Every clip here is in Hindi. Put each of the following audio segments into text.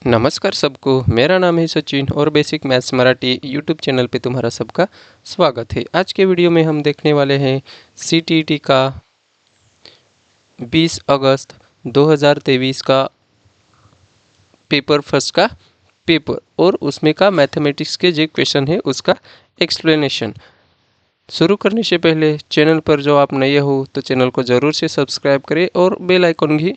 नमस्कार सबको, मेरा नाम है सचिन और basic maths Marathi YouTube channel पे तुम्हारा सबका स्वागत है। आज के वीडियो में हम देखने वाले हैं सीटीईटी का 20 अगस्त 2023 का पेपर फर्स्ट का पेपर और उसमें का मैथमेटिक्स के जो क्वेश्चन है उसका एक्सप्लेनेशन। शुरू करने से पहले चैनल पर जो आप नए हो तो चैनल को ज़रूर से सब्सक्राइब करें और बेल आइकन भी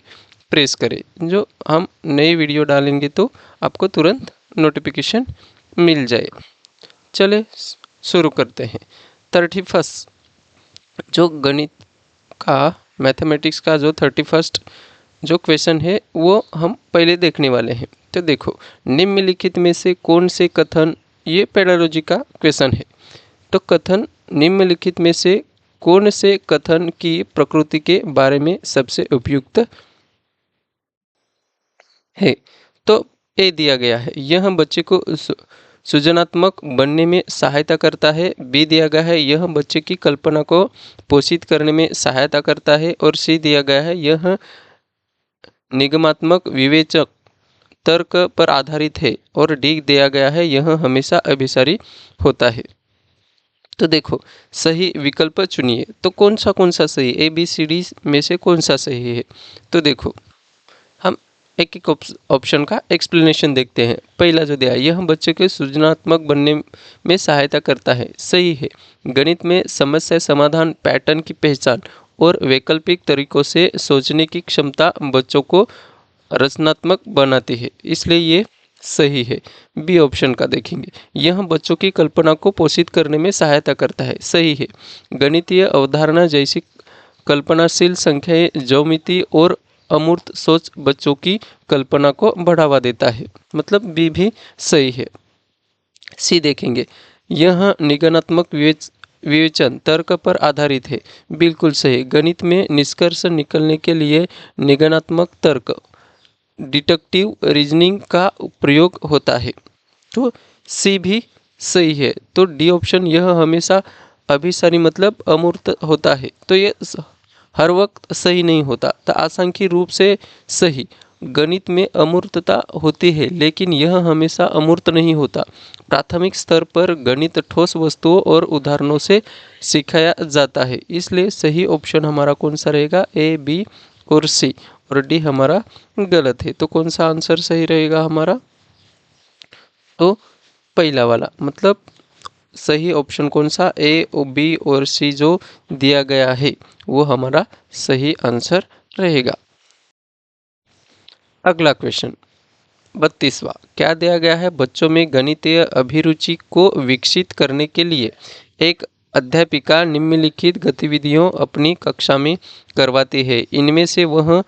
प्रेस करें, जो हम नई वीडियो डालेंगे तो आपको तुरंत नोटिफिकेशन मिल जाए। चले शुरू करते हैं। 31 जो गणित का मैथमेटिक्स का जो 31 जो क्वेश्चन है वो हम पहले देखने वाले हैं। तो देखो, निम्नलिखित में से कौन से कथन, ये पेडालॉजी का क्वेश्चन है। तो कथन निम्नलिखित में से कौन से कथन की प्रकृति के बारे में सबसे उपयुक्त है। तो ए दिया गया है, यह बच्चे को सृजनात्मक बनने में सहायता करता है। बी दिया गया है, यह बच्चे की कल्पना को पोषित करने में सहायता करता है। और सी दिया गया है, यह निगमात्मक विवेचक तर्क पर आधारित है। और डी दिया गया है, यह हमेशा अभिसारी होता है। तो देखो, सही विकल्प चुनिए। तो कौन सा सही, ए बी सी डी में से कौन सा सही है। तो देखो, हम एक एक ऑप्शन का एक्सप्लेनेशन देखते हैं। पहला जो दिया, यह बच्चे के सृजनात्मक बनने में सहायता करता है, सही है। गणित में समस्या समाधान, पैटर्न की पहचान और वैकल्पिक तरीकों से सोचने की क्षमता बच्चों को रचनात्मक बनाती है, इसलिए ये सही है। बी ऑप्शन का देखेंगे, यह बच्चों की कल्पना को पोषित करने में सहायता करता है, सही है। गणितीय अवधारणा जैसी कल्पनाशील संख्याएं, ज्यामिति और अमूर्त सोच बच्चों की कल्पना को बढ़ावा देता है, मतलब बी भी सही है। सी देखेंगे, यह निगमनात्मक विवेचन तर्क पर आधारित है, बिल्कुल सही। गणित में निष्कर्ष निकलने के लिए निगमनात्मक तर्क, डिडक्टिव रीजनिंग का प्रयोग होता है। तो सी भी सही है। तो डी ऑप्शन, यह हमेशा अभिसारी मतलब अमूर्त होता है, तो ये हर वक्त सही नहीं होता। तो आसांख्यिकी रूप से सही, गणित में अमूर्तता होती है लेकिन यह हमेशा अमूर्त नहीं होता। प्राथमिक स्तर पर गणित ठोस वस्तुओं और उदाहरणों से सिखाया जाता है, इसलिए सही ऑप्शन हमारा कौन सा रहेगा, ए बी और सी। और डी हमारा गलत है। तो कौन सा आंसर सही रहेगा हमारा, तो पहला वाला, मतलब सही ऑप्शन कौन सा, ए और बी और सी जो दिया गया है वो हमारा सही आंसर रहेगा। अगला क्वेश्चन 32वां, क्या दिया गया है, बच्चों में गणितीय अभिरुचि को विकसित करने के लिए एक अध्यापिका निम्नलिखित गतिविधियों अपनी कक्षा में करवाती है, इनमें से वह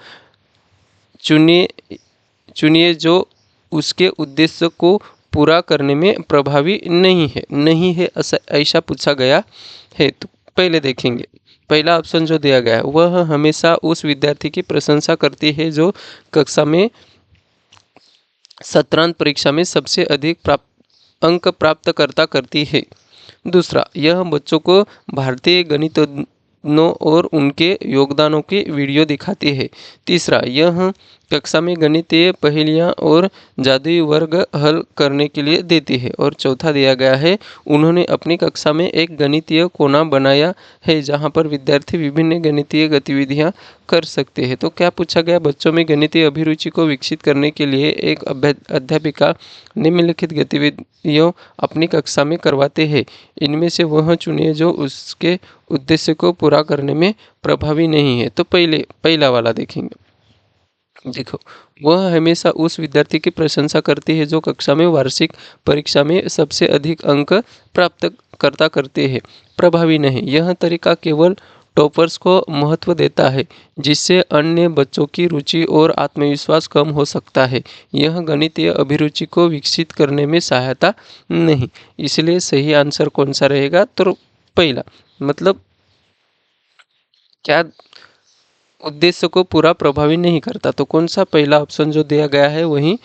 चुनिए जो उसके उद्देश्य को पूरा करने में प्रभावी नहीं है ऐसा पूछा गया है। तो पहले देखेंगे, पहला ऑप्शन जो दिया गया है, वह हमेशा उस विद्यार्थी की प्रशंसा करती है जो कक्षा में सत्रांत परीक्षा में सबसे अधिक अंक प्राप्त करती है। दूसरा, यह बच्चों को भारतीय गणितज्ञों और उनके योगदानों के वीडियो दिखाती है। तीसरा, यह कक्षा में गणितीय पहेलियाँ और जादुई वर्ग हल करने के लिए देती है। और चौथा दिया गया है, उन्होंने अपनी कक्षा में एक गणितीय कोना बनाया है जहां पर विद्यार्थी विभिन्न गणितीय गतिविधियां कर सकते हैं। तो क्या पूछा गया, बच्चों में गणितीय अभिरुचि को विकसित करने के लिए एक अध्यापिका निम्नलिखित गतिविधियों अपनी कक्षा में करवाते हैं, इनमें से वह चुनिए जो उसके उद्देश्य को पूरा करने में प्रभावी नहीं है। तो पहला वाला देखेंगे। देखो, वह हमेशा उस विद्यार्थी की प्रशंसा करती है जो कक्षा में वार्षिक परीक्षा में सबसे अधिक अंक प्राप्त करते हैं, प्रभावी नहीं। यह तरीका केवल टॉपर्स को महत्व देता है, जिससे अन्य बच्चों की रुचि और आत्मविश्वास कम हो सकता है। यह गणितीय अभिरुचि को विकसित करने में सहायता नहीं, इसलिए सही आंसर कौन सा रहेगा, तो पहला, मतलब क्या उद्देश्य को पूरा प्रभावी नहीं करता, तो कौन सा पहला ऑप्शन जो दिया गया है वही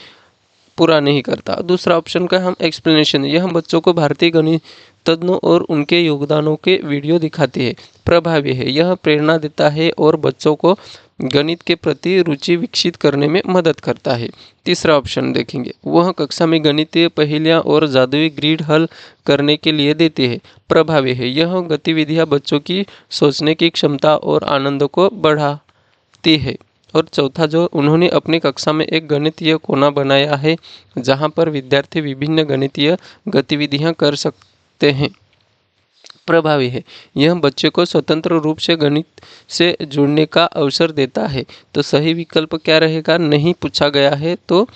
पूरा नहीं करता। दूसरा ऑप्शन का हम एक्सप्लेनेशन, यह बच्चों को भारतीय गणितज्ञों और उनके योगदानों के वीडियो दिखाती है, प्रभावी है। यह प्रेरणा देता है और बच्चों को गणित के प्रति रुचि विकसित करने में मदद करता है। तीसरा ऑप्शन देखेंगे, वह कक्षा में गणितीय पहेलियाँ और जादुई ग्रिड हल करने के लिए देती है। प्रभावी है, यह गतिविधियाँ बच्चों की सोचने की क्षमता और आनंद को बढ़ाती है। और चौथा, जो उन्होंने अपनी कक्षा में एक गणितीय कोना बनाया है जहाँ पर विद्यार्थी विभिन्न गणितीय गतिविधियाँ कर सकते हैं। प्रभावी है, यह बच्चे को स्वतंत्र रूप से गणित से जुड़ने का अवसर देता है। तो सही विकल्प क्या रहेगा, नहीं पूछा गया है, तो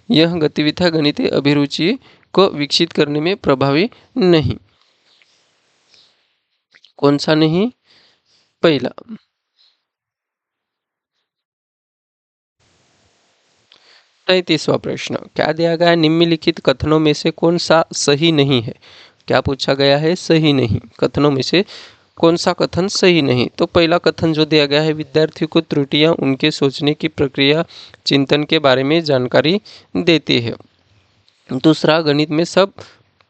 यह गतिविधियाँ गणितीय अभिरुचि को विकसित करने में प्रभावी नहीं। कौन सा नहीं? पहला। 33वां प्रश्न, क्या दिया गया है, निम्नलिखित कथनों में से कौन सा सही नहीं है? क्या पूछा गया है? सही नहीं। कथनों में से कौन सा कथन सही नहीं? तो पहला कथन जो दिया गया है, विद्यार्थी को त्रुटियां उनके सोचने की प्रक्रिया चिंतन के बारे में जानकारी देती है। दूसरा, गणित में सब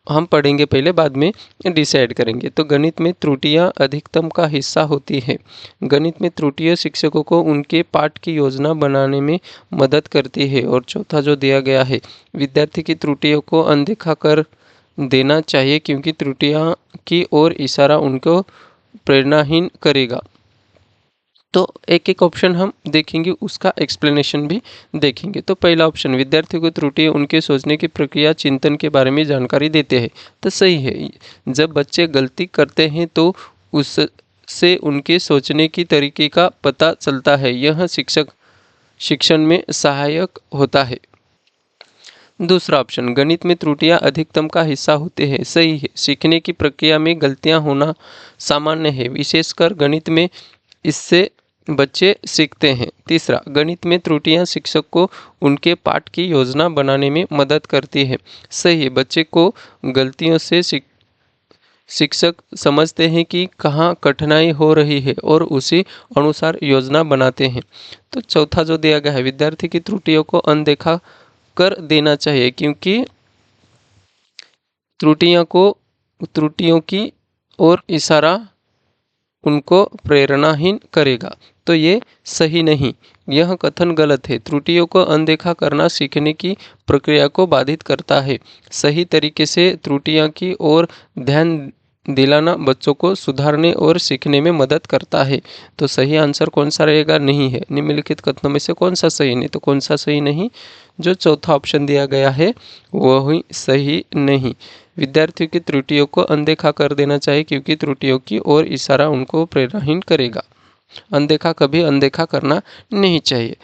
हम पढ़ेंगे पहले, बाद में डिसाइड करेंगे। तो गणित में त्रुटियां अधिकतम का हिस्सा होती है। गणित में त्रुटियां शिक्षकों को उनके पाठ की योजना बनाने में मदद करती है। और चौथा जो दिया गया है, विद्यार्थी की त्रुटियों को अनदेखा कर देना चाहिए क्योंकि त्रुटियां की ओर इशारा उनको प्रेरणाहीन करेगा। तो एक एक ऑप्शन हम देखेंगे, उसका एक्सप्लेनेशन भी देखेंगे। तो पहला ऑप्शन, विद्यार्थी को त्रुटि उनके सोचने की प्रक्रिया चिंतन के बारे में जानकारी देते हैं। तो सही है, जब बच्चे गलती करते हैं तो उससे उनके सोचने की तरीके का पता चलता है। यह शिक्षण में सहायक होता है। दूसरा ऑप्शन, गणित में त्रुटियां अधिकतम का हिस्सा होते हैं। सही है, सीखने की प्रक्रिया में गलतियां होना सामान्य है, विशेषकर गणित में इससे बच्चे सीखते हैं। तीसरा, गणित में त्रुटियां शिक्षक को उनके पाठ की योजना बनाने में मदद करती है। सही है, बच्चे को गलतियों से शिक्षक समझते हैं कि कहाँ कठिनाई हो रही है और उसी अनुसार योजना बनाते हैं। तो चौथा जो दिया गया है, विद्यार्थी की त्रुटियों को अनदेखा कर देना चाहिए क्योंकि त्रुटियों की ओर इशारा उनको प्रेरणाहीन करेगा। तो ये सही नहीं, यह कथन गलत है। त्रुटियों को अनदेखा करना सीखने की प्रक्रिया को बाधित करता है। सही तरीके से त्रुटियां की ओर ध्यान दिलाना बच्चों को सुधारने और सीखने में मदद करता है। तो सही आंसर कौन सा रहेगा? नहीं है। निम्नलिखित कथनों में से कौन सा सही नहीं? तो कौन सा सही नहीं? जो चौथा ऑप्शन दिया गया है वही सही नहीं। विद्यार्थियों की त्रुटियों को अनदेखा कर देना चाहिए क्योंकि त्रुटियों की ओर इशारा उनको प्रेरणाहीन करेगा। अनदेखा कभी अनदेखा करना नहीं चाहिए।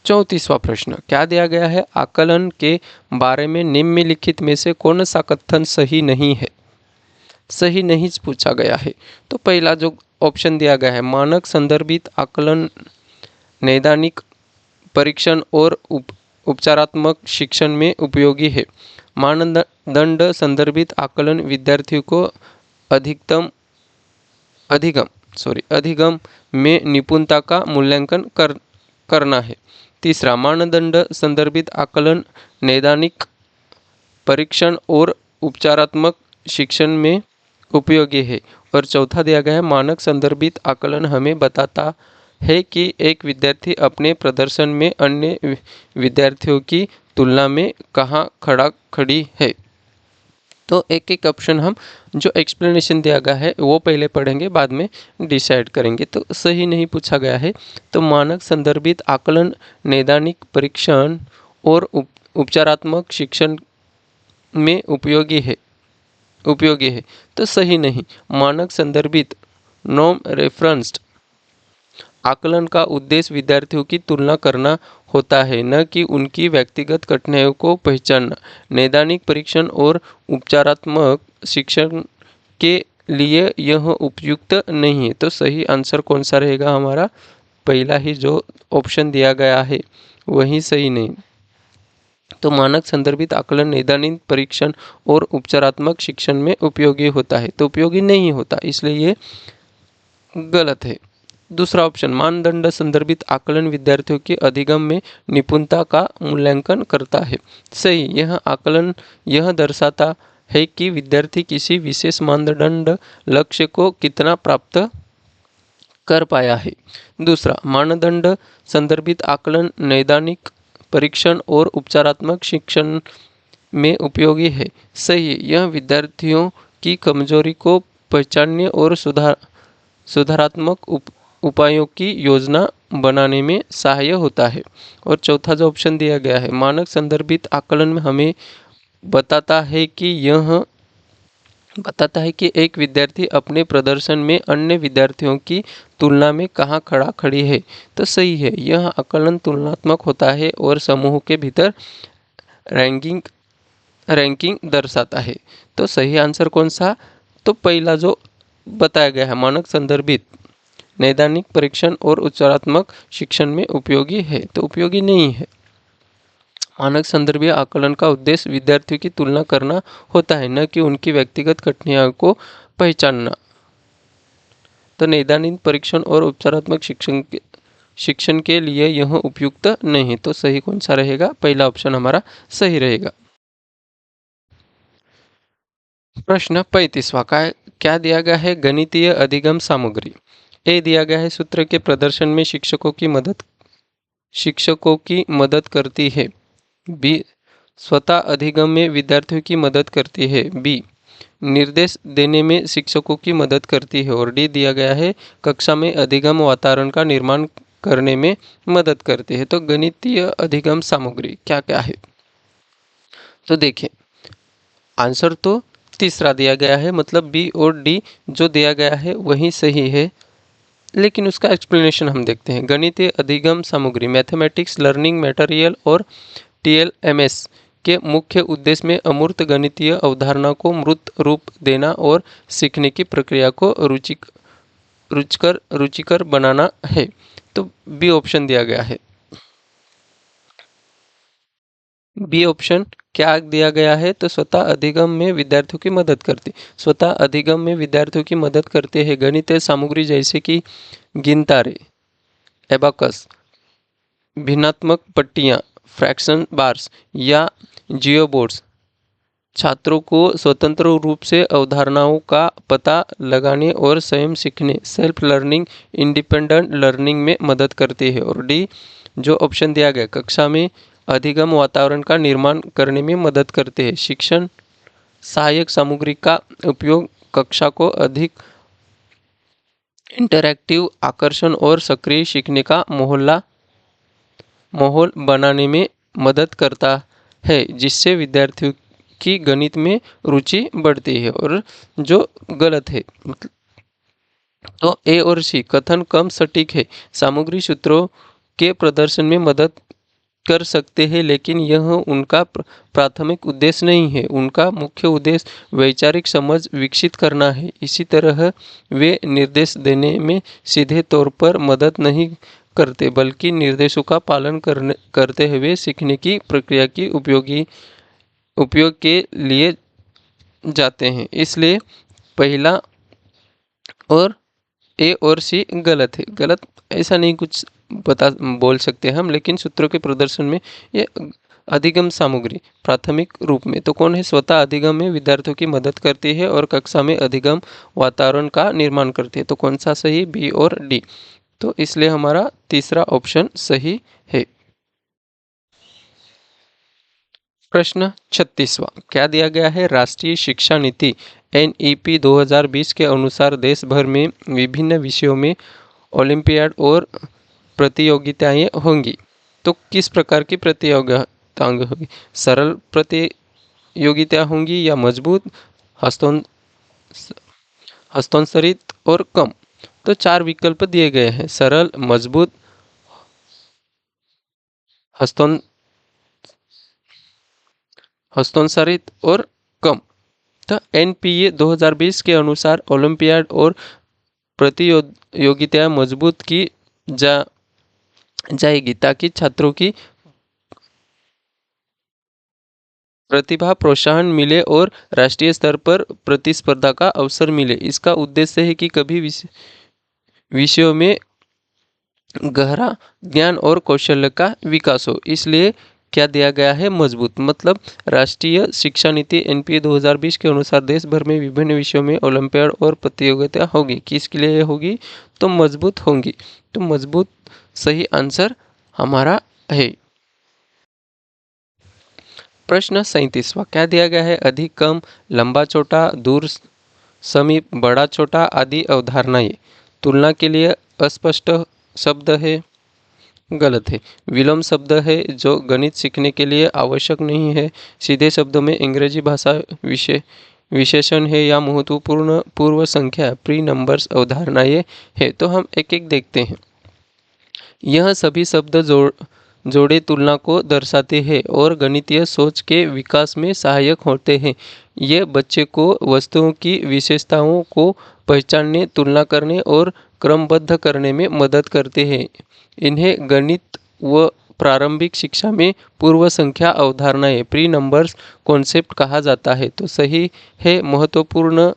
34वां प्रश्न, क्या दिया गया है, आकलन के बारे में निम्नलिखित में से कौन सा कथन सही नहीं है? सही नहीं पूछा गया है। तो पहला जो ऑप्शन दिया गया है, मानक संदर्भित आकलन नैदानिक परीक्षण और उपचारात्मक शिक्षण में उपयोगी है। मानदंड संदर्भित आकलन विद्यार्थियों को अधिगम में निपुणता का मूल्यांकन करना है। तीसरा, मानदंड संदर्भित आकलन नैदानिक परीक्षण और उपचारात्मक शिक्षण में उपयोगी है। और चौथा दिया गया है, मानक संदर्भित आकलन हमें बताता है कि एक विद्यार्थी अपने प्रदर्शन में अन्य विद्यार्थियों की तुलना में कहाँ खड़ी है। तो एक एक ऑप्शन हम जो एक्सप्लेनेशन दिया गया है वो पहले पढ़ेंगे, बाद में डिसाइड करेंगे। तो सही नहीं पूछा गया है। तो मानक संदर्भित आकलन नैदानिक परीक्षण और उपचारात्मक शिक्षण में उपयोगी है। तो सही नहीं। मानक संदर्भित नॉर्म रेफरेंस्ड आकलन का उद्देश्य विद्यार्थियों की तुलना करना होता है, न कि उनकी व्यक्तिगत कठिनाइयों को पहचानना। नैदानिक परीक्षण और उपचारात्मक शिक्षण के लिए यह उपयुक्त नहीं है। तो सही आंसर कौन सा रहेगा हमारा? पहला ही जो ऑप्शन दिया गया है वही सही नहीं। तो मानक संदर्भित आकलन नैदानिक परीक्षण और उपचारात्मक शिक्षण में उपयोगी होता है, तो उपयोगी नहीं होता, इसलिए ये गलत है। दूसरा ऑप्शन, मानदंड संदर्भित आकलन विद्यार्थियों के अधिगम में निपुणता का मूल्यांकन करता है। सही, यह आकलन यह दर्शाता है कि विद्यार्थी किसी विशेष मानदंड लक्ष्य को कितना प्राप्त कर पाया है। दूसरा, मानदंड संदर्भित आकलन नैदानिक परीक्षण और उपचारात्मक शिक्षण में उपयोगी है। सही है, यह विद्यार्थियों की कमजोरी को पहचानने और सुधारात्मक उपायों की योजना बनाने में सहायक होता है। और चौथा जो ऑप्शन दिया गया है, मानक संदर्भित आकलन में हमें बताता है कि एक विद्यार्थी अपने प्रदर्शन में अन्य विद्यार्थियों की तुलना में कहाँ खड़ा खड़ी है। तो सही है, यह आकलन तुलनात्मक होता है और समूह के भीतर रैंकिंग दर्शाता है। तो सही आंसर कौन सा? तो पहला जो बताया गया है, मानक संदर्भित नैदानिक परीक्षण और उपचारात्मक शिक्षण में उपयोगी है, तो उपयोगी नहीं है। मानक संदर्भीय आकलन का उद्देश्य विद्यार्थियों की तुलना करना होता है, न कि उनकी व्यक्तिगत कठिनाइयों को पहचानना। तो नैदानिक परीक्षण और उपचारात्मक शिक्षण के लिए यह उपयुक्त नहीं। तो सही कौन सा रहेगा? पहला ऑप्शन हमारा सही रहेगा। प्रश्न 35वां क्या दिया गया है? गणितीय अधिगम सामग्री। ए दिया गया है, सूत्र के प्रदर्शन में शिक्षकों की मदद करती है। बी, स्वतः अधिगम में विद्यार्थियों की मदद करती है। बी, निर्देश देने में शिक्षकों की मदद करती है। और डी दिया गया है, कक्षा में अधिगम वातावरण का निर्माण करने में मदद करती है। तो गणितीय अधिगम सामग्री क्या क्या है? तो देखिए, आंसर तो तीसरा दिया गया है, मतलब बी और डी जो दिया गया है वही सही है, लेकिन उसका एक्सप्लेनेशन हम देखते हैं। गणितीय अधिगम सामग्री मैथमेटिक्स लर्निंग मटेरियल और TLMS के मुख्य उद्देश्य में अमूर्त गणितीय अवधारणा को मूर्त रूप देना और सीखने की प्रक्रिया को रुचिकर बनाना है। तो बी ऑप्शन दिया गया है। बी ऑप्शन क्या दिया गया है? तो स्वतः अधिगम में विद्यार्थियों की मदद करती। स्वतः अधिगम में विद्यार्थियों की मदद करते हैं गणितीय सामग्री जैसे कि गिनतारे, एबाकस, भिन्नात्मक पट्टियाँ, फ्रैक्शन बार्स या जियोबोर्ड्स छात्रों को स्वतंत्र रूप से अवधारणाओं का पता लगाने और स्वयं सीखने सेल्फ लर्निंग इंडिपेंडेंट लर्निंग में मदद करती है। और डी जो ऑप्शन दिया गया, कक्षा में अधिगम वातावरण का निर्माण करने में मदद करते हैं। शिक्षण सहायक सामग्री का उपयोग कक्षा को अधिक इंटरैक्टिव, आकर्षण और सक्रिय सीखने का माहौल बनाने में मदद करता है, जिससे विद्यार्थियों की गणित में रुचि बढ़ती है। और जो गलत है, तो ए और सी कथन कम सटीक है। सामग्री सूत्रों के प्रदर्शन में मदद कर सकते हैं, लेकिन यह उनका प्राथमिक उद्देश्य नहीं है। उनका मुख्य उद्देश्य वैचारिक समझ विकसित करना है। इसी तरह वे निर्देश देने में सीधे तौर पर मदद नहीं करते, बल्कि निर्देशों का पालन करते हुए सीखने की प्रक्रिया की उपयोग के लिए जाते हैं। इसलिए पहला और ए और सी गलत है। गलत ऐसा नहीं कुछ बोल सकते हम, लेकिन सूत्रों के प्रदर्शन में ये अधिगम सामग्री प्राथमिक रूप में तो कौन है? स्वतः अधिगम में विद्यार्थियों की मदद करती है और कक्षा में अधिगम वातावरण का निर्माण करती है। तो कौन सा सही? बी और डी। तो इसलिए हमारा तीसरा ऑप्शन सही है। प्रश्न 36वां क्या दिया गया है? राष्ट्रीय शिक्षा नीति NEP 2020 के अनुसार देश भर में विभिन्न विषयों में ओलंपियाड और प्रतियोगिताएं होंगी। तो किस प्रकार की प्रतियोगिताएं होंगी? सरल प्रतियोगिताएं होंगी या मजबूत, हस्तांतरित और कम? तो 4 विकल्प दिए गए हैं, सरल, मजबूत, हस्तांतरित और कम। तो NPA 2020 के अनुसार ओलंपियाड और प्रतियोगिताएं मजबूत की जाएगी ताकि छात्रों की प्रतिभा प्रोत्साहन मिले और राष्ट्रीय स्तर पर प्रतिस्पर्धा का अवसर मिले। इसका उद्देश्य है कि कभी विषयों में गहरा ज्ञान और कौशल्य का विकास हो। इसलिए क्या दिया गया है? मजबूत। मतलब राष्ट्रीय शिक्षा नीति एनपीए 2020 के अनुसार देश भर में विभिन्न विषयों में ओलंपियाड और प्रतियोगिता होगी। किसके लिए होगी? तो मजबूत होंगी। तो मजबूत सही आंसर हमारा है। प्रश्न 37वां क्या दिया गया है? अधिक कम, लंबा छोटा, दूर समीप, बड़ा छोटा आदि अवधारणाएं तुलना के लिए अस्पष्ट शब्द है। गलत है। विलोम शब्द है जो गणित सीखने के लिए आवश्यक नहीं है। सीधे शब्दों में अंग्रेजी भाषा विशेषण है या महत्वपूर्ण पूर्व संख्या प्री नंबर्स अवधारणाएं है। तो हम एक एक देखते हैं। यह सभी शब्द जोड़े तुलना को दर्शाते हैं और गणितीय सोच के विकास में सहायक होते हैं। ये बच्चे को वस्तुओं की विशेषताओं को पहचानने, तुलना करने और क्रमबद्ध करने में मदद करते हैं। इन्हें गणित व प्रारंभिक शिक्षा में पूर्व संख्या अवधारणाएं प्री नंबर्स कॉन्सेप्ट कहा जाता है। तो सही है, महत्वपूर्ण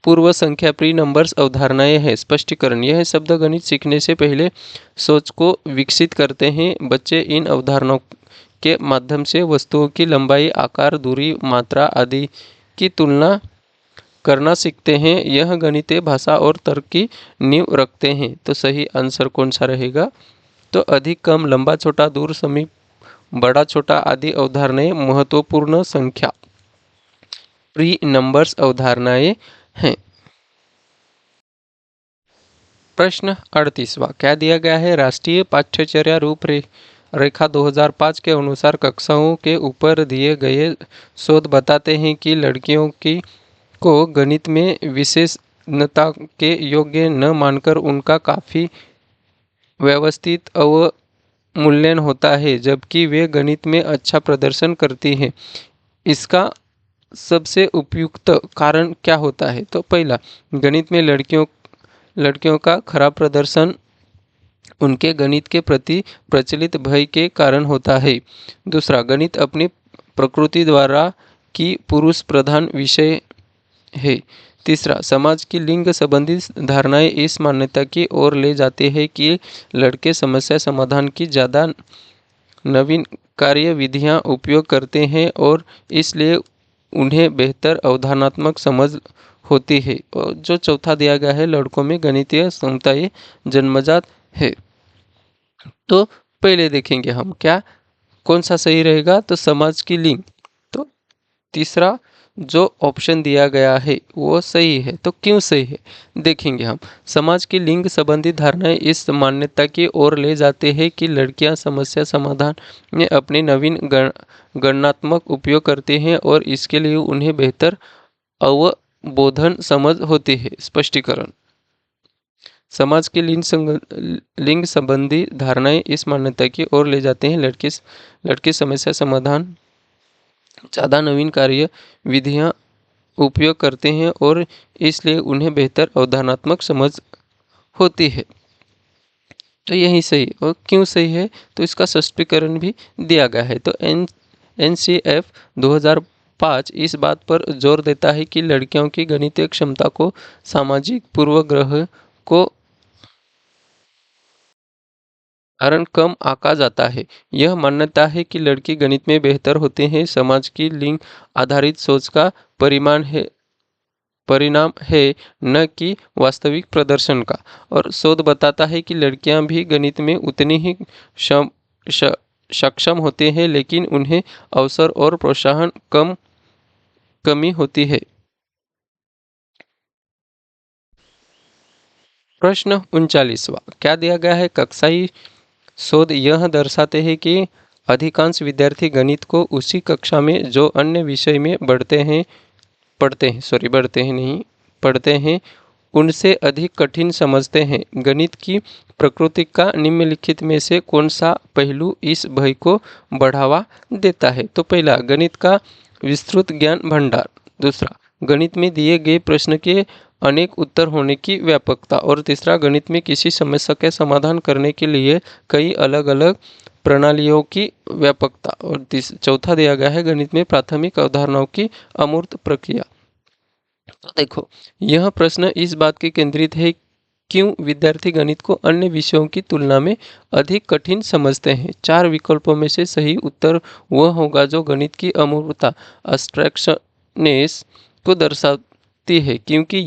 पूर्व संख्या प्री नंबर्स अवधारणाएं है। स्पष्टीकरण, यह शब्द गणित सीखने से पहले सोच को विकसित करते हैं। बच्चे इन अवधारणाओं के माध्यम से वस्तुओं की लंबाई, आकार, दूरी, मात्रा आदि की तुलना करना सीखते हैं। यह गणितीय भाषा और तर्क की नींव रखते हैं। तो सही आंसर कौन सा रहेगा? तो अधिक कम, लंबा छोटा, दूर समीप, बड़ा छोटा आदि अवधारणाएं महत्वपूर्ण संख्या प्री नंबर्स अवधारणाएं हैं। प्रश्न 38वां क्या दिया गया है? राष्ट्रीय पाठ्यचर्या रूपरेखा 2005 के अनुसार कक्षाओं के ऊपर दिए गए शोध बताते हैं कि लड़कियों की को गणित में विशेषज्ञता के योग्य न मानकर उनका काफ़ी व्यवस्थित अवमूल्यन होता है, जबकि वे गणित में अच्छा प्रदर्शन करती हैं। इसका सबसे उपयुक्त कारण क्या होता है? तो पहला, गणित में लड़कियों का खराब प्रदर्शन उनके गणित के प्रति प्रचलित भय के कारण होता है। दूसरा, गणित अपनी प्रकृति द्वारा की पुरुष प्रधान विषय है। तीसरा, समाज की लिंग संबंधी धारणाएं इस मान्यता की ओर ले जाती है कि लड़के समस्या समाधान की ज़्यादा नवीन कार्य विधियां उपयोग करते हैं और इसलिए उन्हें बेहतर अवधारणात्मक समझ होती है। और जो चौथा दिया गया है, लड़कों में गणितीय क्षमताएं जन्मजात है। तो पहले देखेंगे हम क्या कौन सा सही रहेगा। तो समाज की लिंग, तो तीसरा जो ऑप्शन दिया गया है वो सही है। तो क्यों सही है देखेंगे हम। समाज की लिंग संबंधी धारणाएं इस मान्यता की ओर ले जाते हैं कि लड़कियां समस्या समाधान में अपने नवीन गणनात्मक उपयोग करते हैं और इसके लिए उन्हें बेहतर अवबोधन समझ होती है। स्पष्टीकरण, समाज की लिंग संबंधी धारणाएं इस मान्यता की ओर ले जाते हैं लड़की समस्या समाधान ज़्यादा नवीन कार्य विधियां उपयोग करते हैं और इसलिए उन्हें बेहतर अवधारणात्मक समझ होती है। तो यही सही। और क्यों सही है तो इसका स्पष्टीकरण भी दिया गया है। तो एनसीएफ 2005 इस बात पर जोर देता है कि लड़कियों की गणितीय क्षमता को सामाजिक पूर्वाग्रह को कारण कम आंका जाता है। यह मान्यता है कि लड़की गणित में बेहतर होते हैं समाज की लिंग आधारित सोच का परिणाम है, न कि वास्तविक प्रदर्शन का। और शोध बताता है कि लड़कियां भी गणित में उतनी ही सक्षम होते हैं, लेकिन उन्हें अवसर और प्रोत्साहन कमी होती है। प्रश्न 39वां क्या दिया गया है? कक्षाई शोध यह दर्शाते हैं कि अधिकांश विद्यार्थी गणित को उसी कक्षा में जो अन्य विषय में पढ़ते हैं उनसे अधिक कठिन समझते हैं। गणित की प्रकृति का निम्नलिखित में से कौन सा पहलू इस भय को बढ़ावा देता है? तो पहला, गणित का विस्तृत ज्ञान भंडार। दूसरा, गणित में दिए गए प्रश्न के अनेक उत्तर होने की व्यापकता। और तीसरा, गणित में किसी समस्या के समाधान करने के लिए कई अलग अलग प्रणालियों की व्यापकता। और चौथा दिया गया है गणित में प्राथमिक अवधारणाओं की अमूर्त प्रक्रिया। तो देखो, यह प्रश्न इस बात की केंद्रित है क्यों विद्यार्थी गणित को अन्य विषयों की तुलना में अधिक कठिन समझते हैं? 4 विकल्पों में से सही उत्तर वह होगा जो गणित की अमूर्तता एब्स्ट्रैक्शनेस को दर्शाती है, क्योंकि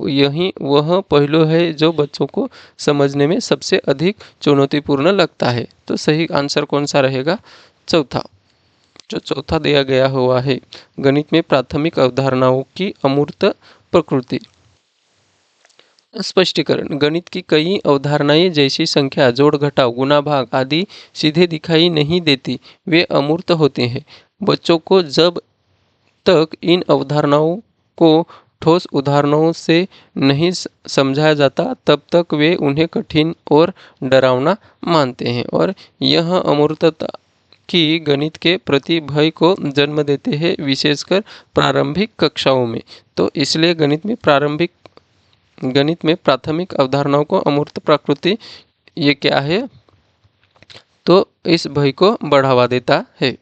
यही वह पहलू है जो बच्चों को समझने में सबसे अधिक चुनौतीपूर्ण लगता है। तो सही आंसर कौन सा रहेगा? चौथा। जो चौथा दिया गया हुआ है, गणित में प्राथमिक अवधारणाओं की अमूर्त प्रकृति। स्पष्टीकरण: गणित की कई अवधारणाएं जैसी संख्या, जोड़ घटाव, गुणा भाग आदि सीधे दिखाई नहीं देती, वे अमूर्त होते हैं। बच्चों को जब तक इन अवधारणाओं को ठोस उदाहरणों से नहीं समझाया जाता, तब तक वे उन्हें कठिन और डरावना मानते हैं, और यह अमूर्तता की गणित के प्रति भय को जन्म देते हैं, विशेषकर प्रारंभिक कक्षाओं में। तो इसलिए गणित में प्राथमिक अवधारणाओं को अमूर्त प्रकृति ये क्या है? तो इस भय को बढ़ावा देता है।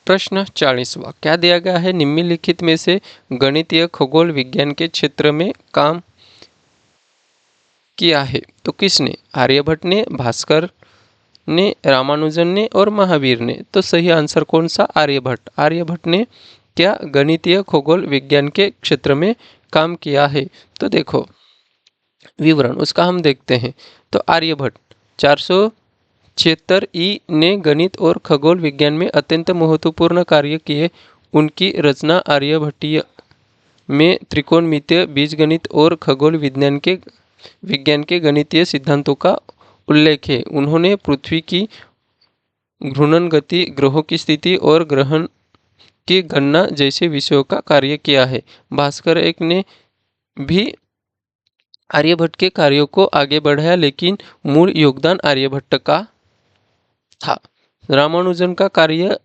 प्रश्न 40वां, क्या दिया गया है? निम्नलिखित में से गणितीय खगोल विज्ञान के क्षेत्र में काम किया है तो किसने? आर्यभट्ट ने, भास्कर ने, रामानुजन ने और महावीर ने। तो सही आंसर कौन सा? आर्यभट्ट। आर्यभट्ट ने क्या गणितीय खगोल विज्ञान के क्षेत्र में काम किया है? तो देखो विवरण उसका हम देखते हैं। तो आर्यभट्ट 476 ने गणित और खगोल विज्ञान में अत्यंत महत्वपूर्ण कार्य किए। उनकी रचना आर्यभट्टीय में त्रिकोणमितीय बीजगणित और खगोल विज्ञान के गणितीय सिद्धांतों का उल्लेख है। उन्होंने पृथ्वी की घूर्णन गति, ग्रहों की स्थिति और ग्रहण की गणना जैसे विषयों का कार्य किया है। भास्कर एक ने भी आर्यभट्ट के कार्यों को आगे बढ़ाया, लेकिन मूल योगदान आर्यभट्ट का था। रामानुजन का कार्य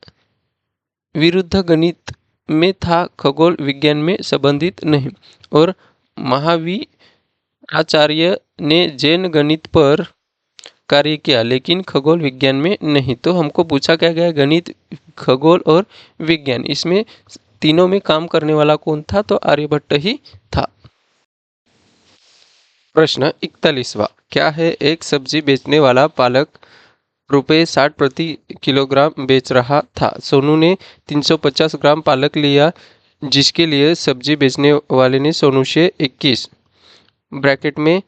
विरुद्ध गणित में था, खगोल विज्ञान में संबंधित नहीं। और महावीराचार्य ने जैन गणित पर कार्य किया, लेकिन खगोल विज्ञान में नहीं। तो हमको पूछा क्या गया? गणित, खगोल और विज्ञान, इसमें तीनों में काम करने वाला कौन था? तो आर्यभट्ट ही था। प्रश्न 41वां, क्या है? एक सब्जी बेचने वाला पालक ₹60 प्रति किलोग्राम बेच रहा था। सोनू ने 350 ग्राम पालक लिया, जिसके लिए सब्जी बेचने वाले ने सोनू से 21 ब्रैकेट में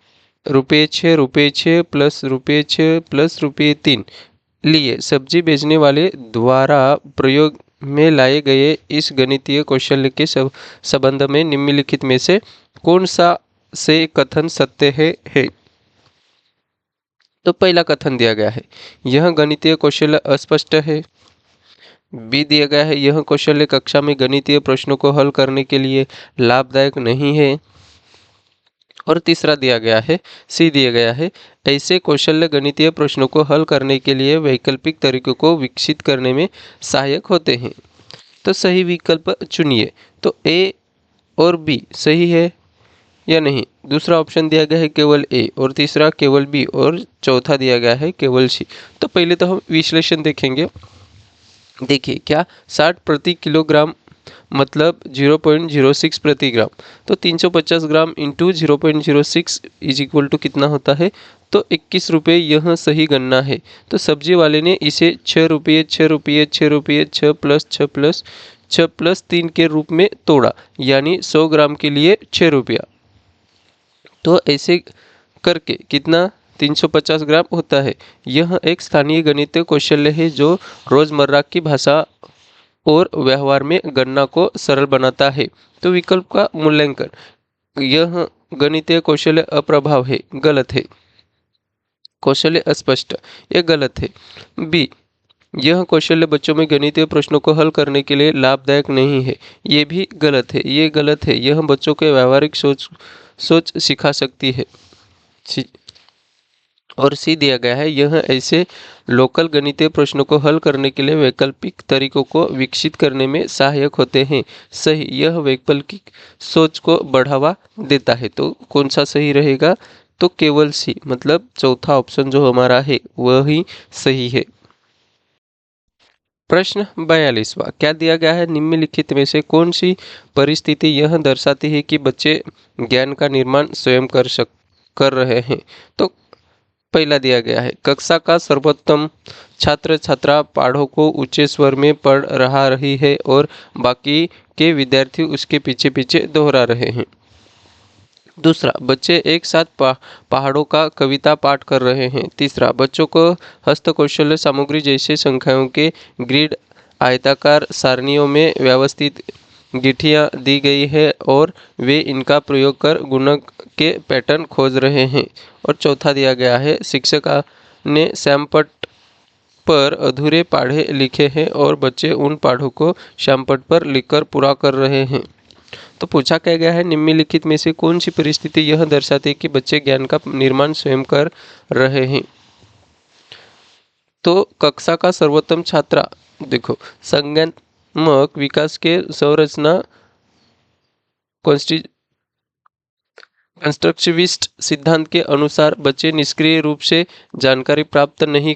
₹6 प्लस ₹6 प्लस ₹3 लिए। सब्जी बेचने वाले द्वारा प्रयोग में लाए गए इस गणितीय कौशल के संबंध में निम्नलिखित में से कौन सा से कथन सत्य है? तो पहला कथन दिया गया है, यह गणितीय कौशल अस्पष्ट है। बी दिया गया है, यह कौशल कक्षा में गणितीय प्रश्नों को हल करने के लिए लाभदायक नहीं है। और तीसरा दिया गया है, सी दिया गया है, ऐसे कौशल गणितीय प्रश्नों को हल करने के लिए वैकल्पिक तरीकों को विकसित करने में सहायक होते हैं। तो सही विकल्प चुनिए। तो ए और बी सही है या नहीं? दूसरा ऑप्शन दिया गया है केवल ए, और तीसरा केवल बी, और चौथा दिया गया है केवल सी। तो पहले तो हम विश्लेषण देखेंगे। देखिए क्या 60 प्रति किलोग्राम मतलब 0.06 प्रति ग्राम। तो 350 gram into 0.06 is equal to कितना होता है? तो 21 रुपये। यह सही गणना है। तो सब्जी वाले ने इसे 6 रुपये 6 रुपये 6 रुपये 6 प्लस 6 प्लस 6 प्लस 3 के रूप में तोड़ा, यानी 100 ग्राम के लिए 6 रुपया। तो ऐसे करके कितना 350 ग्राम होता है। यह एक स्थानीय गणितीय कौशल्य है जो रोजमर्रा की भाषा और व्यवहार में गणना को सरल बनाता है। तो विकल्प का मूल्यांकन, यह गणितीय कौशल्य अप्रभाव है, गलत है। कौशल्य अस्पष्ट, यह गलत है। बी, यह कौशल्य बच्चों में गणितीय प्रश्नों को हल करने के लिए लाभदायक नहीं है, ये भी गलत है। ये गलत है, यह बच्चों के व्यावहारिक सोच सिखा सकती है। और सी दिया गया है, यह ऐसे लोकल गणितीय प्रश्नों को हल करने के लिए वैकल्पिक तरीकों को विकसित करने में सहायक होते हैं। सही, यह वैकल्पिक सोच को बढ़ावा देता है। तो कौन सा सही रहेगा? तो केवल सी, मतलब चौथा ऑप्शन जो हमारा है वही सही है। प्रश्न 42वां, क्या दिया गया है? निम्नलिखित में से कौन सी परिस्थिति यह दर्शाती है कि बच्चे ज्ञान का निर्माण स्वयं कर रहे हैं? तो पहला दिया गया है, कक्षा का सर्वोत्तम छात्र छात्रा पाठों को ऊंचे स्वर में पढ़ रही है और बाकी के विद्यार्थी उसके पीछे पीछे दोहरा रहे हैं। दूसरा, बच्चे एक साथ पहाड़ों का कविता पाठ कर रहे हैं। तीसरा, बच्चों को हस्तकौशल्य सामग्री जैसे संख्याओं के ग्रिड आयताकार सारणियों में व्यवस्थित गिट्टियाँ दी गई है और वे इनका प्रयोग कर गुणक के पैटर्न खोज रहे हैं। और चौथा दिया गया है, शिक्षक ने श्यामपट्ट पर अधूरे पाढ़े लिखे हैं और बच्चे उन पाढ़ों को श्यामपट्ट पर लिखकर पूरा कर रहे हैं। तो पूछा क्या गया है, निम्नलिखित में से कौन सी परिस्थिति यह दर्शाती है कि बच्चे ज्ञान का निर्माण स्वयं कर रहे हैं? तो कक्षा का सर्वोत्तम छात्रा, देखो, संज्ञानात्मक विकास के संरचना कंस्ट्रक्टिविस्ट सिद्धांत के अनुसार बच्चे निष्क्रिय रूप से जानकारी प्राप्त नहीं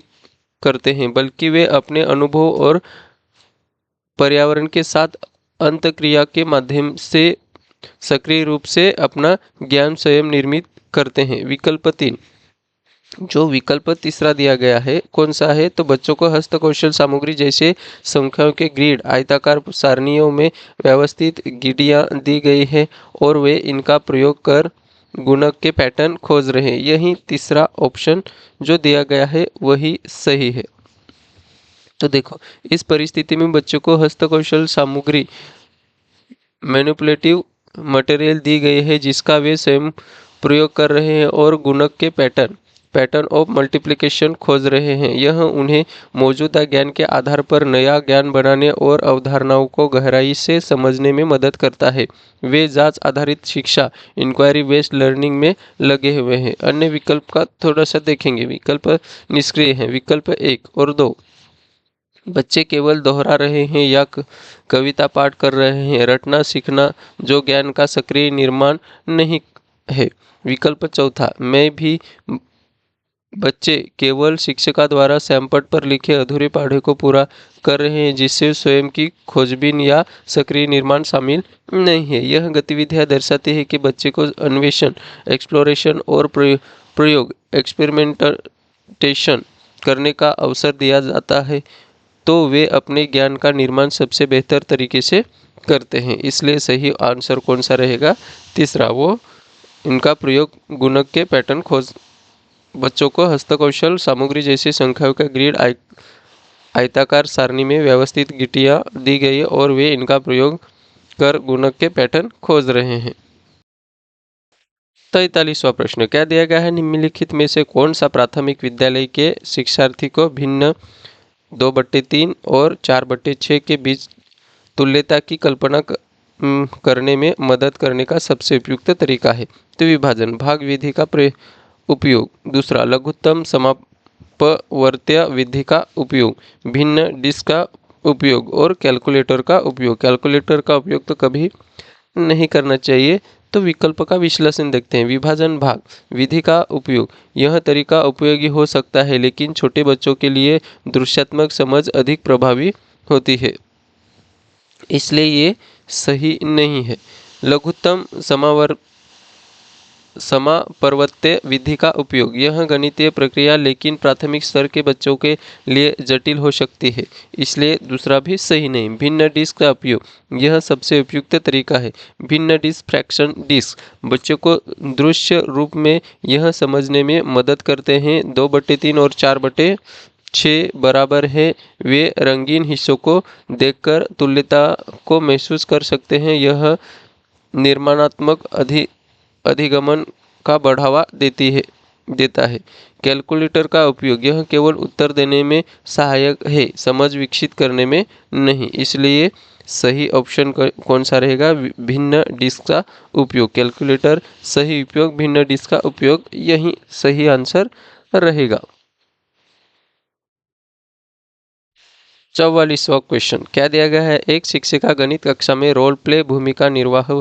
करते हैं, बल्कि वे अपने अनुभव और पर्यावरण के साथ अंतःक्रिया के माध्यम से सक्रिय रूप से अपना ज्ञान स्वयं निर्मित करते हैं। विकल्प 3, जो विकल्प तीसरा दिया गया है कौन सा है? तो बच्चों को हस्तकौशल सामग्री जैसे संख्याओं के ग्रिड आयताकार सारणियों में व्यवस्थित गिट्टियाँ दी गई है और वे इनका प्रयोग कर गुणक के पैटर्न खोज रहे हैं। यही तीसरा ऑप्शन जो दिया गया है वही सही है। तो देखो, इस परिस्थिति में बच्चों को हस्तकौशल सामग्री मैनिपुलेटिव मटेरियल दी गई है जिसका वे स्वयं प्रयोग कर रहे हैं और गुणक के पैटर्न ऑफ मल्टीप्लिकेशन खोज रहे हैं। यह उन्हें मौजूदा ज्ञान के आधार पर नया ज्ञान बनाने और अवधारणाओं को गहराई से समझने में मदद करता है। वे जांच आधारित शिक्षा इंक्वायरी बेस्ड लर्निंग में लगे हुए हैं। अन्य विकल्प का थोड़ा सा देखेंगे। विकल्प निष्क्रिय हैं। विकल्प 1 और 2, बच्चे केवल दोहरा रहे हैं या कविता पाठ कर रहे हैं। रटना सीखना जो ज्ञान का सक्रिय निर्माण नहीं है। विकल्प चौथा, मैं भी बच्चे केवल शिक्षिका द्वारा श्यामपट्ट पर लिखे अधूरे पाढ़े को पूरा कर रहे हैं जिससे स्वयं की खोजबीन या सक्रिय निर्माण शामिल नहीं है। यह गतिविधियां दर्शाती है कि बच्चे को अन्वेषण एक्सप्लोरेशन और प्रयोग एक्सपेरिमेंटेशन करने का अवसर दिया जाता है, तो वे अपने ज्ञान का निर्माण सबसे बेहतर तरीके से करते हैं। इसलिए सही आंसर कौन सा रहेगा? तीसरा, वो इनका प्रयोग गुणक के पैटर्न खोज। बच्चों को हस्तकौशल सामग्री जैसी संख्याओं का ग्रिड आयताकार सारणी में व्यवस्थित गिट्टियाँ दी गई है और वे इनका प्रयोग कर गुणक के पैटर्न खोज रहे हैं। 43वां प्रश्न, क्या दिया गया है? निम्नलिखित में से कौन सा प्राथमिक विद्यालय के शिक्षार्थी को भिन्न 2/3 और 4/6 के बीच तुल्यता की कल्पना करने में मदद करने का सबसे उपयुक्त तरीका है? तो विभाजन भाग विधि का उपयोग। दूसरा, लघुत्तम समापवर्त्य विधि का उपयोग। भिन्न डिस्क का उपयोग और कैलकुलेटर का उपयोग। कैलकुलेटर का उपयोग तो कभी नहीं करना चाहिए। तो विकल्प का विश्लेषण देखते हैं। विभाजन भाग विधि का उपयोग, यह तरीका उपयोगी हो सकता है लेकिन छोटे बच्चों के लिए दृश्यात्मक समझ अधिक प्रभावी होती है, इसलिए ये सही नहीं है। लघुत्तम समापवर्त्य विधि का उपयोग, यह गणितीय प्रक्रिया लेकिन प्राथमिक स्तर के बच्चों के लिए जटिल हो सकती है, इसलिए दूसरा भी सही नहीं। भिन्न डिस्क का उपयोग, यह सबसे उपयुक्त तरीका है। भिन्न डिस्क फ्रैक्शन डिस्क बच्चों को दृश्य रूप में यह समझने में मदद करते हैं 2/3 और 4/6 बराबर है। वे रंगीन हिस्सों को देखकर तुल्यता को महसूस कर सकते हैं। यह निर्माणात्मक अधिगमन का बढ़ावा देता है। कैलकुलेटर का उपयोग, यह केवल उत्तर देने में सहायक है, समझ विकसित करने में नहीं, इसलिए सही ऑप्शन कौन सा रहेगा? भिन्न डिस्क का उपयोग। कैलकुलेटर सही उपयोग, भिन्न डिस्क का उपयोग, यही सही आंसर रहेगा। 44वां क्वेश्चन, क्या दिया गया है? एक शिक्षिका गणित कक्षा में रोल प्ले भूमिका निर्वाह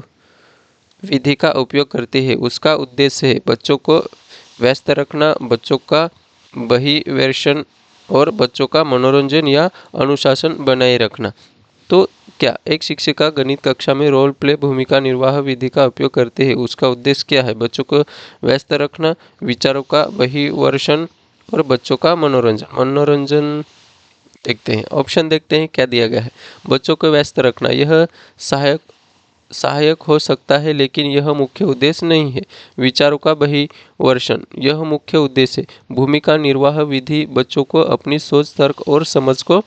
विधि का उपयोग करती है। उसका उद्देश्य है बच्चों को व्यस्त रखना, बच्चों का बहिर्वेशन और बच्चों का मनोरंजन या अनुशासन बनाए रखना। तो क्या एक शिक्षिका गणित कक्षा में रोल प्ले भूमिका निर्वाह विधि का उपयोग करते हैं, उसका उद्देश्य क्या है? बच्चों को व्यस्त रखना, विचारों का बहिर्वेशन और बच्चों का मनोरंजन। मनोरंजन देखते हैं, ऑप्शन देखते हैं क्या दिया गया है। बच्चों को व्यस्त रखना, यह सहायक सहायक हो सकता है लेकिन यह मुख्य उद्देश्य नहीं है। विचारों का बहिर्वेशन, यह मुख्य उद्देश्य है। भूमिका निर्वाह विधि बच्चों को अपनी सोच, तर्क और समझ को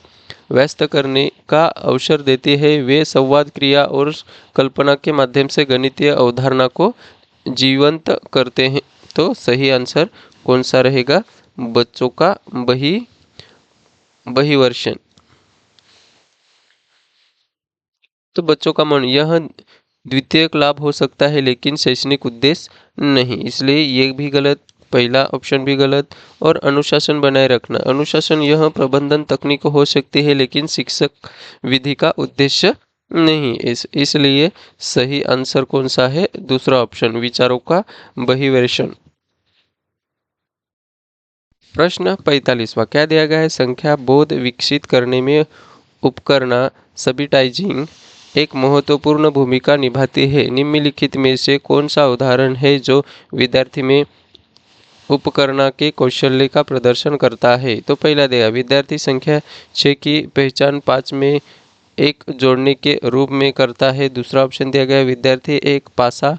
व्यस्त करने का अवसर देती है। वे संवाद, क्रिया और कल्पना के माध्यम से गणितीय अवधारणा को जीवंत करते हैं। तो सही आंसर कौन सा रहेगा? बच्चों का बहिर्वेशन। तो बच्चों का मन, यह द्वितीयक लाभ हो सकता है लेकिन शैक्षणिक उद्देश्य नहीं, इसलिए ये भी गलत, पहला ऑप्शन भी गलत। और अनुशासन बनाए रखना, अनुशासन यह प्रबंधन तकनीक हो सकती है लेकिन शिक्षक विधि का उद्देश्य नहीं, इसलिए सही आंसर कौन सा है? दूसरा ऑप्शन, विचारों का बहिर्वेशन। प्रश्न 45वां क्या दिया गया है? संख्या बोध विकसित करने में उपकरणा सबिटाइजिंग एक महत्वपूर्ण भूमिका निभाती है। निम्नलिखित में से कौन सा उदाहरण है जो विद्यार्थी में उपकरणा के कौशल्य का प्रदर्शन करता है? तो पहला दिया, विद्यार्थी संख्या 6 की पहचान 5 में एक जोड़ने के रूप में करता है। दूसरा ऑप्शन दिया गया, विद्यार्थी एक पासा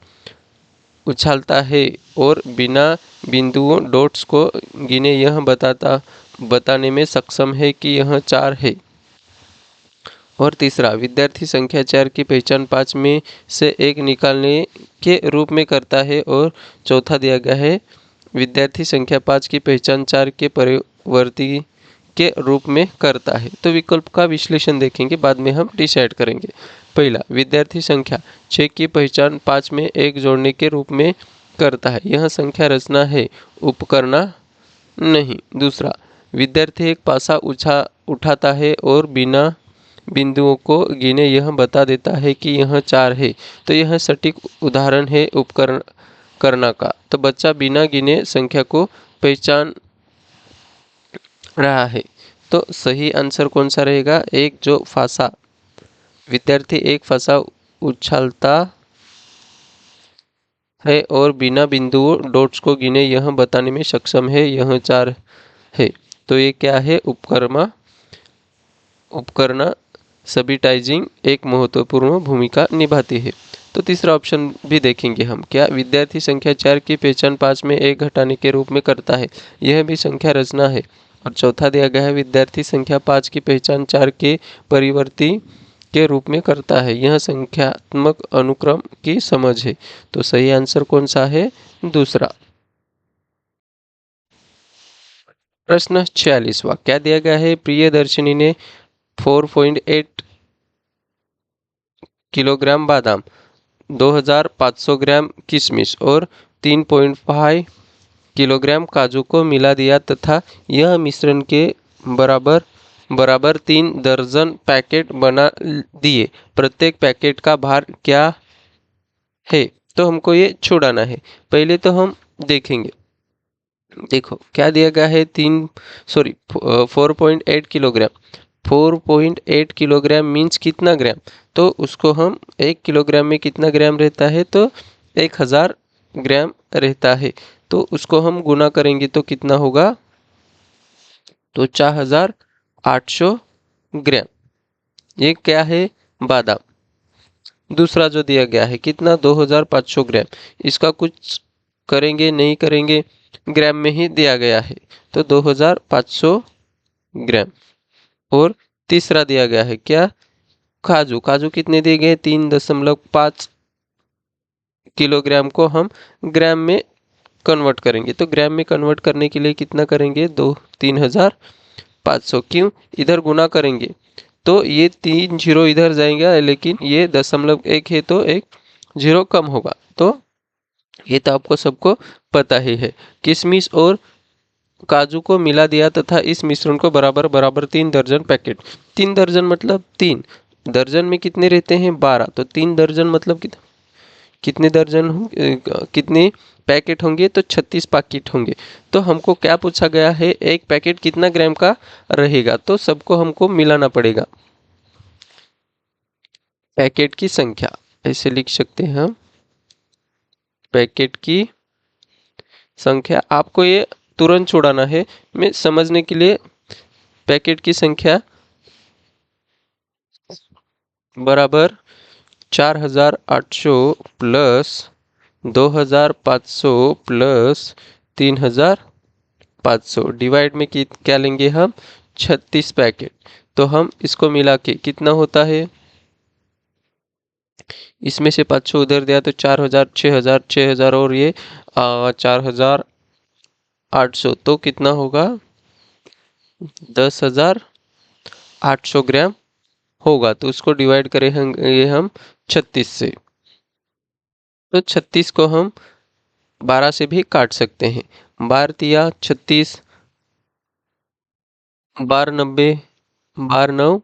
उछालता है और बिना बिंदुओं डॉट्स को गिने यह बताने में सक्षम है कि यह 4 है। और तीसरा, विद्यार्थी संख्या 4 की पहचान 5 में से एक निकालने के रूप में करता है। और चौथा दिया गया है, विद्यार्थी संख्या 5 की पहचान 4 के परिवर्ती के रूप में करता है। तो विकल्प का विश्लेषण देखेंगे, बाद में हम डिसाइड करेंगे। पहला, विद्यार्थी संख्या 6 की पहचान 5 में एक जोड़ने के रूप में करता है, यह संख्या रचना है, उपकरणा नहीं। दूसरा, विद्यार्थी एक पासा उठाता है और बिना बिंदुओं को गिने यह बता देता है कि यह 4 है, तो यह सटीक उदाहरण है उपकरण करना का। तो बच्चा बिना गिने संख्या को पहचान रहा है। तो सही आंसर कौन सा रहेगा? एक, जो फासा, विद्यार्थी एक फासा उछालता है और बिना बिंदुओं डॉट्स को गिने यह बताने में सक्षम है, यह 4 है। तो ये क्या है? उपकरणा सबिटाइजिंग एक महत्वपूर्ण भूमिका निभाती है। तो तीसरा ऑप्शन भी देखेंगे हम, क्या विद्यार्थी संख्या 4 की पहचान 5 में एक घटाने के रूप में करता है, यह भी संख्या रचना है। और चौथा दिया गया है, विद्यार्थी संख्या 5 की पहचान 4 के परिवर्ती के रूप में करता है, यह संख्यात्मक अनुक्रम की समझ है। तो सही आंसर कौन सा है? दूसरा। प्रश्न 46वां क्या दिया गया है? प्रियदर्शिनी ने 4.8 किलोग्राम बादाम, 2500 ग्राम किशमिश और 3.5 किलोग्राम काजू को मिला दिया तथा यह मिश्रण के बराबर बराबर 3 दर्जन पैकेट बना दिए। प्रत्येक पैकेट का भार क्या है? तो हमको ये छुड़ाना है। पहले तो हम देखेंगे, देखो क्या दिया गया है, 4.8 किलोग्राम। 4.8 किलोग्राम मीन्स कितना ग्राम? तो उसको हम 1 किलोग्राम में कितना ग्राम रहता है? तो 1000 ग्राम रहता है। तो उसको हम गुना करेंगे तो कितना होगा? तो 4800 ग्राम। ये क्या है? बादाम। दूसरा जो दिया गया है कितना? 2500 ग्राम। इसका कुछ करेंगे नहीं करेंगे, ग्राम में ही दिया गया है, तो 2500 ग्राम। और तीसरा दिया गया है क्या? काजू। काजू कितने दिए गए? 3.5 किलोग्राम को हम ग्राम में कन्वर्ट करेंगे। तो ग्राम में कन्वर्ट करने के लिए कितना करेंगे? 3500। क्यों? इधर गुना करेंगे तो ये 3 जीरो इधर जाएंगे, लेकिन ये 0.1 है तो एक जीरो कम होगा। तो ये तो आपको सबको पता ही है। किशमिश और काजू को मिला दिया तथा इस मिश्रण को बराबर बराबर 3 दर्जन पैकेट। 3 दर्जन मतलब 3 दर्जन में कितने रहते हैं? 12। तो 3 दर्जन मतलब कितना? कितने दर्जन होंगे, कितने पैकेट होंगे, तो 36 पैकेट होंगे। तो हमको क्या पूछा गया है, एक पैकेट कितना ग्राम का रहेगा, तो सबको हमको मिलाना पड़ेगा। पैकेट की संख्या ऐसे लिख सकते हैं हम, पैकेट की संख्या। आपको ये तुरंत छोड़ाना है, मैं समझने के लिए पैकेट की संख्या बराबर 4800 प्लस 2500 प्लस 3500 डिवाइड में क्या लेंगे हम, 36 पैकेट। तो हम इसको मिला के कितना होता है, इसमें से 500 उधर दिया तो 4000, 6000, 6000 और ये 4800, तो कितना होगा, 10,800 ग्राम होगा। तो उसको डिवाइड करेंगे हम 36 से, तो 36 को हम 12 से भी काट सकते हैं। 12 तिया 36, 12 90, 12 9,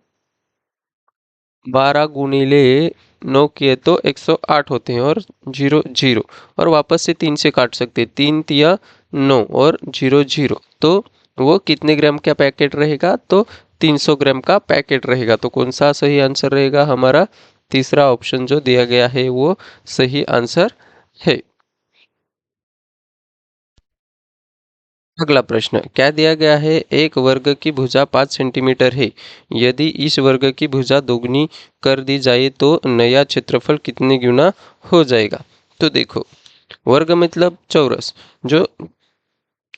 12 गुणिले 9 किए तो 108 होते हैं, और 0 0, और वापस से 3 से काट सकते हैं। 3 तिया 9 और 0 0, तो वो कितने ग्राम का पैकेट रहेगा, तो 300 ग्राम का पैकेट रहेगा। तो कौन सा सही आंसर रहेगा हमारा, तीसरा ऑप्शन जो दिया गया है वो सही आंसर है। अगला प्रश्न क्या दिया गया है, एक वर्ग की भुजा 5 सेंटीमीटर है, यदि इस वर्ग की भुजा दोगुनी कर दी जाए तो नया क्षेत्रफल कितने गुना हो जाएगा। तो देखो, वर्ग मतलब चौरस, जो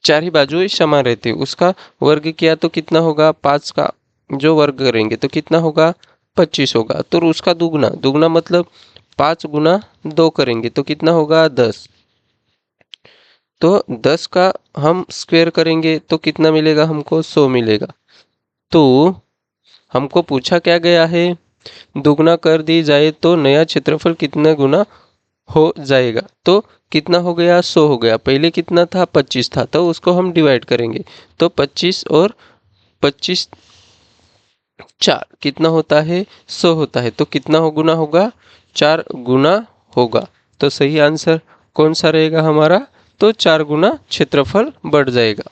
चार ही बाजू समान रहती है, उसका वर्ग किया तो कितना होगा, 5 का जो वर्ग करेंगे तो कितना होगा, 25 होगा। तो उसका दुगना, दुगना मतलब 5 गुना 2 करेंगे तो कितना होगा, 10। तो 10 का हम स्क्वायर करेंगे तो कितना मिलेगा हमको, 100 मिलेगा। तो हमको पूछा क्या गया है, दुगना कर दी जाए तो नया क्षेत्रफल कितना गुना हो जाएगा। तो कितना हो गया, 100 हो गया। पहले कितना था, 25 था, तो उसको हम डिवाइड करेंगे। तो 25 और 25 4 कितना होता है, 100 होता है। तो कितना हो गुना होगा, 4 गुना होगा। तो सही आंसर कौन सा रहेगा हमारा, तो 4 गुना क्षेत्रफल बढ़ जाएगा।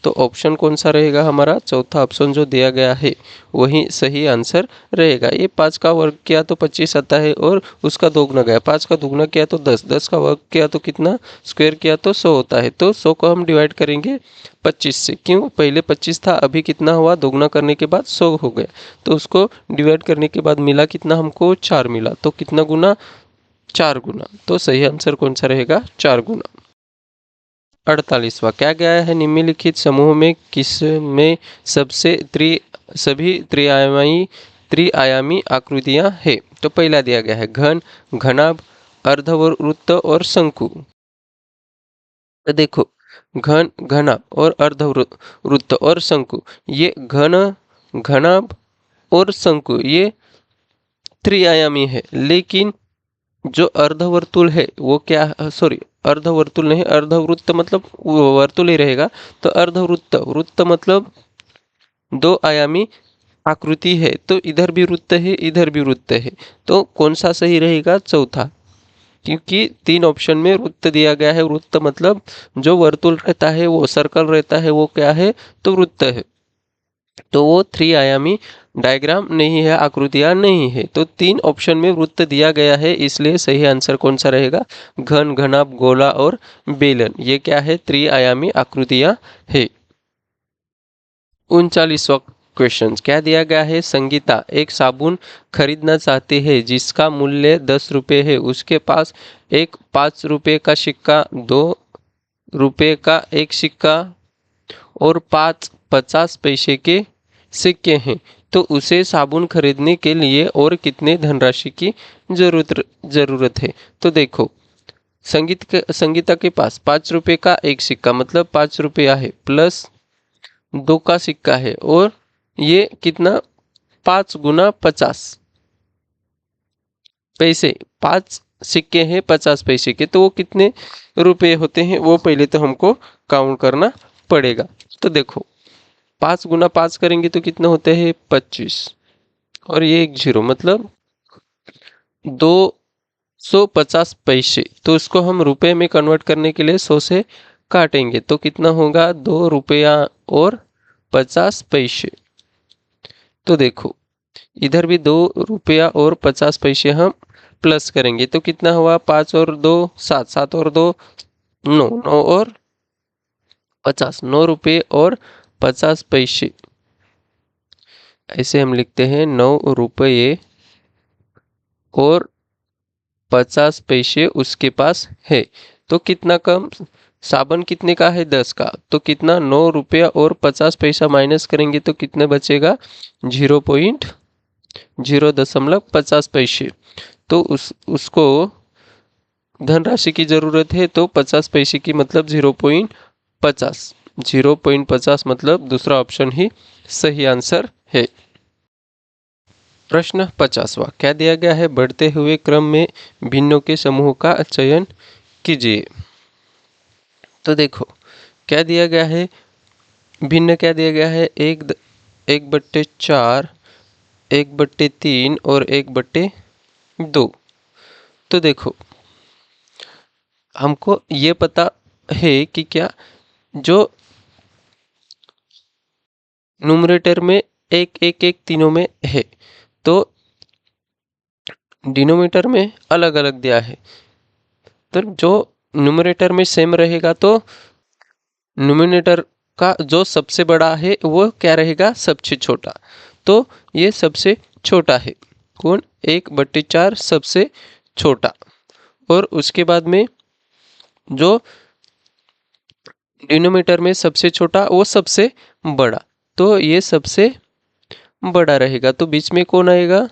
तो ऑप्शन कौन सा रहेगा हमारा, चौथा ऑप्शन जो दिया गया है वही सही आंसर रहेगा। ये 5 का वर्ग किया तो 25 आता है, और उसका दोगुना गया, 5 का दोगुना किया तो 10, 10 का वर्ग किया तो कितना, स्क्वायर किया तो 100 होता है। तो 100 को हम डिवाइड करेंगे 25 से, क्यों, पहले 25 था, अभी कितना हुआ, दोगुना करने के बाद 100 हो गया। तो उसको डिवाइड करने के बाद मिला कितना हमको, 4 मिला। तो कितना गुना, 4 गुना। तो सही आंसर कौन सा रहेगा, 4 गुना। 48वां क्या गया है, निम्नलिखित समूह में किस में सभी त्रिआयामी आकृतियां हैं। तो पहला दिया गया है घन, घनाभ, अर्धवृत्त और शंकु। तो देखो, घन, घनाभ और अर्धवृत्त और शंकु, ये घन, घनाभ और शंकु ये त्रिआयामी है। लेकिन जो अर्धवर्तुल है वो क्या, सॉरी, अर्धवर्तुल नहीं, अर्धवृत्त मतलब वो वर्तुल ही रहेगा। तो अर्धवृत्त, वृत्त मतलब 2 आयामी आकृति है, तो इधर भी वृत्त है, इधर भी वृत्त है। तो कौन सा सही रहेगा, चौथा, क्योंकि 3 ऑप्शन में वृत्त दिया गया है। वृत्त मतलब जो वर्तुल रहता है, वो सर्कल रहता है, वो क्या है, तो वृत्त है। तो वो 3 आयामी डायग्राम नहीं है, आकृतियां नहीं है। तो 3 ऑप्शन में वृत्त दिया गया है, इसलिए सही आंसर कौन सा रहेगा, घन, घनाभ, गोला और बेलन, ये क्या है, त्रिआयामी आकृतियां है। 39वां क्वेश्चन क्या दिया गया है, संगीता एक साबुन खरीदना चाहती है जिसका मूल्य 10 रुपये है, उसके पास एक 5 रुपये का सिक्का, 2 रुपये का एक सिक्का और 5 50 पैसे के सिक्के हैं। तो उसे साबुन खरीदने के लिए और कितने धनराशि की जरूरत है। तो देखो, संगीता के पास 5 रुपये का एक सिक्का मतलब 5 रुपया है, प्लस 2 का सिक्का है, और ये कितना, 5 गुना 50 पैसे, 5 सिक्के हैं 50 पैसे के, तो वो कितने रुपए होते हैं, वो पहले तो हमको काउंट करना पड़ेगा। तो देखो, 5 गुना 5 करेंगे तो कितना होते हैं, 25, और ये एक जीरो मतलब 2 150 पैसे। तो उसको हम रुपए में कन्वर्ट करने के लिए 100 से काटेंगे तो कितना होगा 2 रुपया और 50 पैसे। तो देखो इधर भी 2 रुपया और 50 पैसे हम प्लस करेंगे तो कितना हुआ 5 और 2 7, 7 और 2 9, 9 और 50, 9 रुपये और 50 पैसे। ऐसे हम लिखते हैं 9 रुपये और 50 पैसे उसके पास है। तो कितना कम साबुन कितने का है 10 का, तो कितना 9 रुपया और 50 पैसा माइनस करेंगे तो कितने बचेगा 0.050 पैसे। तो उसको धनराशि की ज़रूरत है तो 50 पैसे की मतलब 0.50, 0.50 मतलब दूसरा ऑप्शन ही सही आंसर है। प्रश्न 50वां क्या दिया गया है, बढ़ते हुए क्रम में भिन्नों के समूह का चयन कीजिए। तो देखो क्या दिया गया है, भिन्न क्या दिया गया है 1/4, 1/3 और 1/2। तो देखो हमको ये पता है कि क्या जो न्यूमरेटर में एक एक एक तीनों में है तो डिनोमिनेटर में अलग अलग दिया है। तो जो न्यूमरेटर में सेम रहेगा तो न्यूमरेटर का जो सबसे बड़ा है वो क्या रहेगा सबसे छोटा। तो ये सबसे छोटा है कौन 1/4 सबसे छोटा। और उसके बाद में जो डिनोमिनेटर में सबसे छोटा वो सबसे बड़ा, तो ये सबसे बड़ा रहेगा। तो बीच में कौन आएगा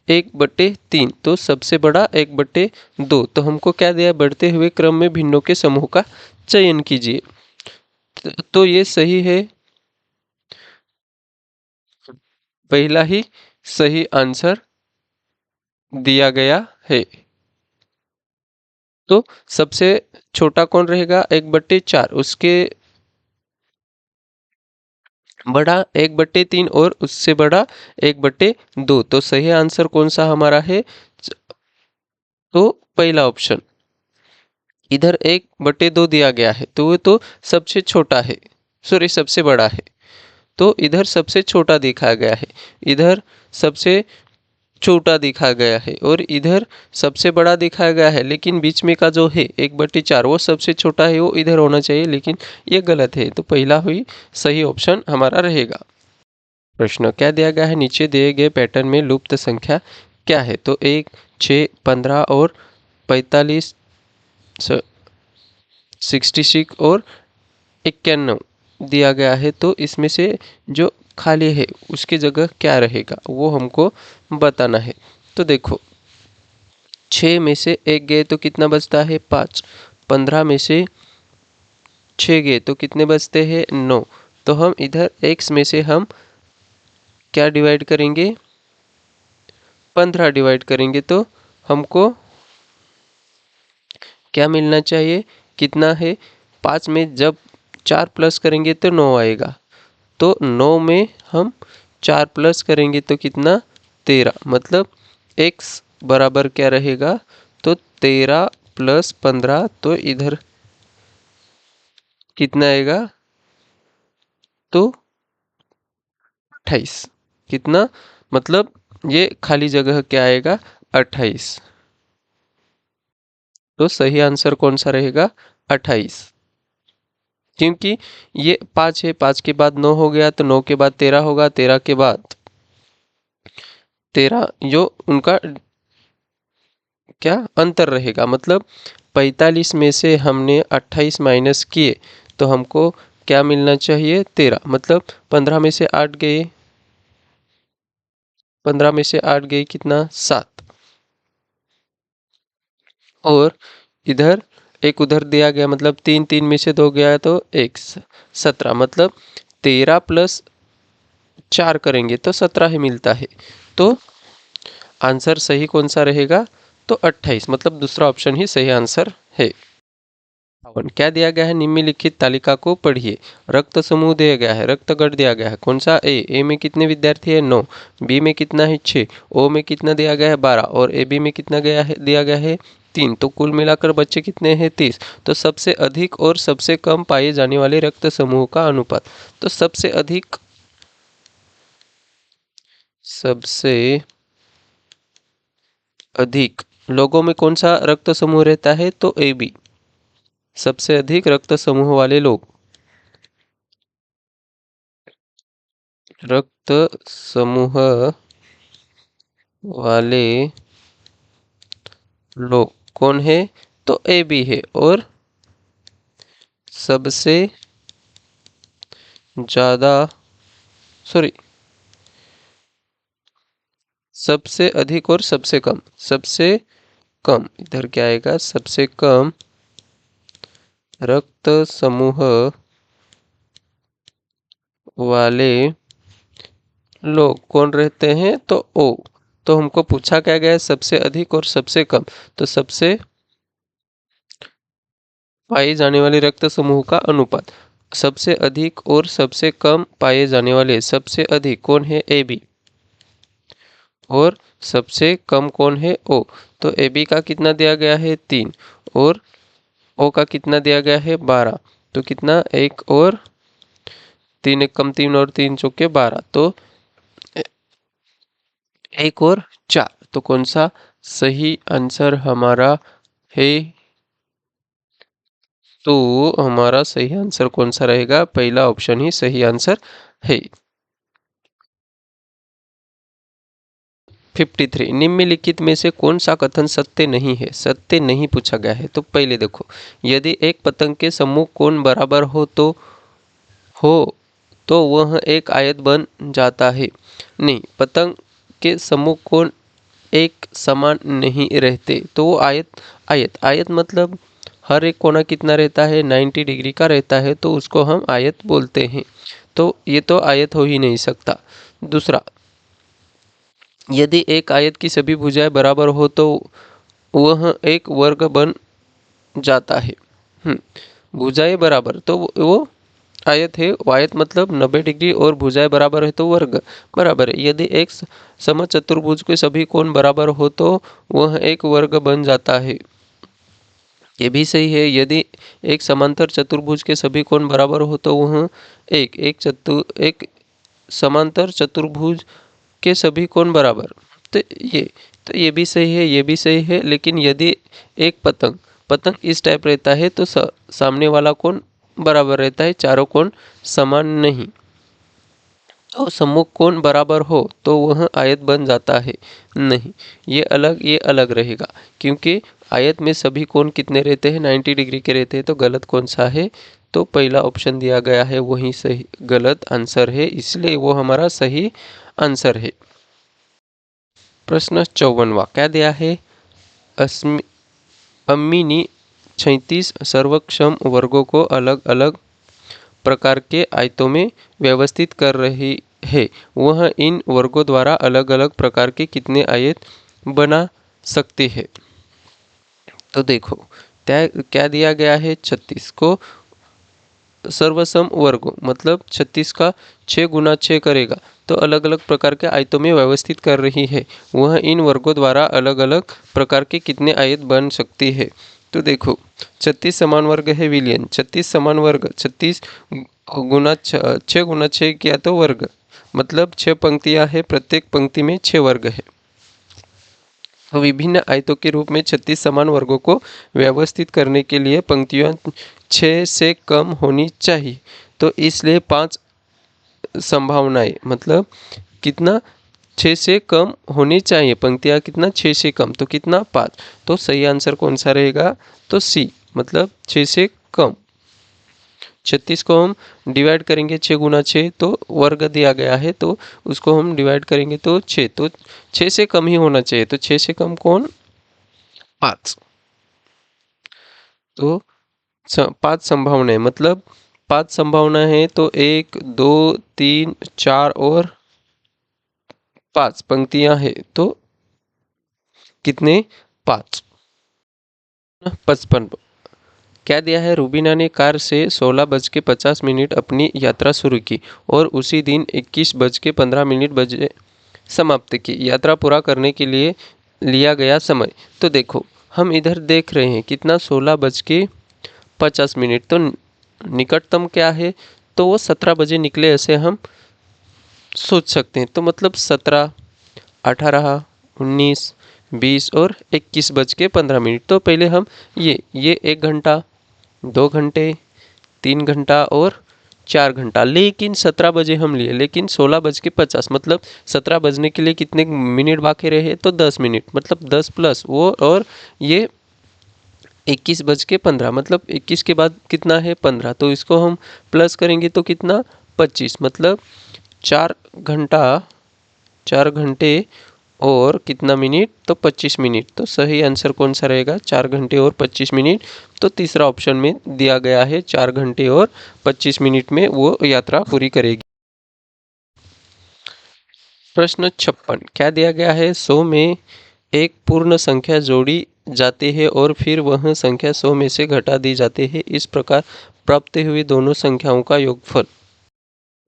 1/3, तो सबसे बड़ा 1/2। तो हमको क्या दिया बढ़ते हुए क्रम में भिन्नों के समूह का चयन कीजिए। तो ये सही है, पहला ही सही आंसर दिया गया है। तो सबसे छोटा कौन रहेगा 1/4, उसके बड़ा 1/3 और उससे बड़ा 1/2। तो सही आंसर कौन सा हमारा है, तो पहला ऑप्शन। इधर 1/2 दिया गया है तो वो तो सबसे छोटा है, सॉरी सबसे बड़ा है। तो इधर सबसे छोटा दिखाया गया है, इधर सबसे छोटा दिखाया गया है और इधर सबसे बड़ा दिखाया गया है। लेकिन बीच में का जो है 1/4 वो सबसे छोटा है, वो इधर होना चाहिए, लेकिन ये गलत है। तो पहला हुई सही ऑप्शन हमारा रहेगा। प्रश्न क्या दिया गया है, नीचे दिए गए पैटर्न में लुप्त संख्या क्या है। तो 1, 6, 15 और 45, 66 और 91 दिया गया है। तो इसमें से जो खाली है उसकी जगह क्या रहेगा वो हमको बताना है। तो देखो 6 में से 1 गए तो कितना बचता है 5, 15 में से 6 गए तो कितने बचते हैं 9। तो हम इधर x में से हम क्या डिवाइड करेंगे 15 डिवाइड करेंगे तो हमको क्या मिलना चाहिए, कितना है 5 में जब 4 प्लस करेंगे तो 9 आएगा। तो 9 में हम 4 प्लस करेंगे तो कितना 13, मतलब x बराबर क्या रहेगा तो 13 + 15, तो इधर कितना आएगा तो 28। कितना मतलब ये खाली जगह क्या आएगा 28। तो सही आंसर कौन सा रहेगा 28, क्योंकि ये 5 है, 5 के बाद 9 हो गया तो 9 के बाद 13 होगा, 13 के बाद 13 जो उनका क्या अंतर रहेगा, मतलब 45 में से हमने 28 माइनस किए तो हमको क्या मिलना चाहिए 13, मतलब 15 में से 8 गए, 15 में से 8 गए कितना 7। और इधर एक उधर दिया गया मतलब 3, 3 में से 2 गया तो 1, 17, मतलब 13 + 4 करेंगे तो 17 ही मिलता है। तो आंसर सही कौन सा रहेगा तो 28, मतलब दूसरा ऑप्शन ही सही आंसर है। क्या दिया गया है, निम्नलिखित तालिका को पढ़िए। रक्त समूह दिया गया है, रक्तगढ़ दिया गया है, कौन सा, ए में कितने विद्यार्थी है, 9, बी में कितना है, 6, ओ में कितना दिया गया है, 12, और ए बी में कितना दिया गया है, 3। तो कुल मिलाकर बच्चे कितने हैं, 30। तो सबसे अधिक और सबसे कम पाए जाने वाले रक्त समूह का अनुपात। तो सबसे अधिक लोगों में कौन सा रक्त समूह रहता है, तो ए बी, सबसे अधिक रक्त समूह वाले लोग, रक्त समूह वाले लोग कौन है, तो ए बी है। और सबसे ज्यादा, सॉरी, सबसे अधिक और सबसे कम, सबसे कम इधर क्या आएगा, सबसे कम रक्त समूह वाले लोग कौन रहते हैं, तो ओ। तो हमको पूछा क्या गया है, सबसे अधिक और सबसे कम। तो सबसे पाए जाने वाले रक्त समूह का अनुपात, सबसे अधिक और सबसे कम पाए जाने वाले, सबसे अधिक कौन है, ए बी, और सबसे कम कौन है, ओ। तो ए बी का कितना दिया गया है, 3, और ओ का कितना दिया गया है, 12। तो कितना, 1 और 3, 1 कम 3 और 3 चौके 12। तो 1 और 4। तो कौन सा सही आंसर हमारा है, तो हमारा सही आंसर कौन सा रहेगा, पहला ऑप्शन ही सही आंसर है। 53, निम्नलिखित में से कौन सा कथन सत्य नहीं है, सत्य नहीं पूछा गया है। तो पहले देखो, यदि एक पतंग के समूह कोण बराबर हो तो वह एक आयत बन जाता है। नहीं, पतंग के समूह कोण एक समान नहीं रहते, तो वो आयत आयत आयत मतलब हर एक कोना कितना रहता है, 90 डिग्री का रहता है, तो उसको हम आयत बोलते हैं। तो ये तो आयत हो ही नहीं सकता। दूसरा, यदि एक आयत की सभी भुजाएं बराबर हो तो वह एक वर्ग बन जाता है। भुजाएं बराबर तो वो आयत है, आयत मतलब 90 डिग्री, और भुजाएं बराबर है तो वर्ग बराबर है। यदि एक समचतुर्भुज के सभी कोण बराबर हो तो वह एक वर्ग बन जाता है, ये भी सही है। यदि एक समांतर चतुर्भुज के सभी कोण बराबर हो तो वह एक समांतर चतुर्भुज के सभी कोण बराबर, तो ये तो ये भी सही है, ये भी सही है। लेकिन यदि एक पतंग पतंग इस टाइप रहता है तो सामने वाला कोण बराबर रहता है, चारों कोण समान नहीं। तो सम्मुख कोण बराबर हो तो वह आयत बन जाता है, नहीं, ये अलग रहेगा, क्योंकि आयत में सभी कोण कितने रहते हैं, 90 डिग्री के रहते हैं। तो गलत कौन सा है, तो पहला ऑप्शन दिया गया है वही सही गलत आंसर है, इसलिए वो हमारा सही आंसर है। प्रश्न 54वां क्या दिया है, अम्मी ने 36 सर्वक्षम वर्गों को अलग अलग प्रकार के आयतों में व्यवस्थित कर रही है। वह इन वर्गों द्वारा अलग अलग प्रकार के कितने आयत बना सकती है। तो देखो, क्या दिया गया है, 36 को सर्वसम वर्गों मतलब 36 का 6 गुना 6 करेगा, तो अलग अलग प्रकार के आयतों में व्यवस्थित कर रही है। वह इन वर्गों द्वारा अलग अलग प्रकार के कितने आयत बन सकती है। तो देखो, 36 समान वर्ग है विलियन, 36 समान वर्ग, 36 गुना 6 गुना 6 किया तो वर्ग, मतलब 6 पंक्तियां है, प्रत्येक पंक्ति में 6 वर्ग है। तो विभिन्न आयतों के रूप में 36 समान वर्गों को व्यवस्थित करने के लिए पंक्तियां 6 से कम होनी चाहिए। तो इसलिए 5 संभावनाएं, मतलब कितना, 6 से कम होनी चाहिए पंक्तियां, कितना, 6 से कम, तो कितना, 5। तो सही आंसर कौन सा रहेगा, तो सी, मतलब 6 से कम। 36 को हम डिवाइड करेंगे 6 गुना 6, तो वर्ग दिया गया है, तो उसको हम डिवाइड करेंगे तो 6, तो 6 से कम ही होना चाहिए। तो 6 से कम कौन, 5। तो 5 संभावनाएं, मतलब 5 संभावना है, तो 1 2 3 4 और 5 पंक्तियां है, तो कितने, 5। 55, क्या दिया है, रूबीना ने कार से 16:50 अपनी यात्रा शुरू की और उसी दिन 21:15 बजे समाप्त की। यात्रा पूरा करने के लिए लिया गया समय। तो देखो हम इधर देख रहे हैं कितना 16:50। तो निकटतम क्या है, तो वो 17 बजे निकले ऐसे हम सोच सकते हैं। तो मतलब 17, 18, 19, 20 और 21:15। तो पहले हम ये 1 घंटा, 2 घंटे, 3 घंटा और 4 घंटा, लेकिन 17 बजे हम लिए, लेकिन 16:50 मतलब 17 बजने के लिए कितने मिनट बाकी रहे, तो 10 मिनट, मतलब 10 प्लस वो, और ये 21:15 मतलब 21 के बाद कितना है 15, तो इसको हम प्लस करेंगे तो कितना 25, मतलब 4 घंटा, 4 घंटे और कितना मिनट, तो 25 मिनट। तो सही आंसर कौन सा रहेगा, 4 घंटे और 25 मिनट। तो तीसरा ऑप्शन में दिया गया है 4 घंटे और 25 मिनट में वो यात्रा पूरी करेगी। प्रश्न 56 क्या दिया गया है, 100 में एक पूर्ण संख्या जोड़ी जाती है और फिर वह संख्या 100 में से घटा दी जाती है, इस प्रकार प्राप्त हुई दोनों संख्याओं का योगफल।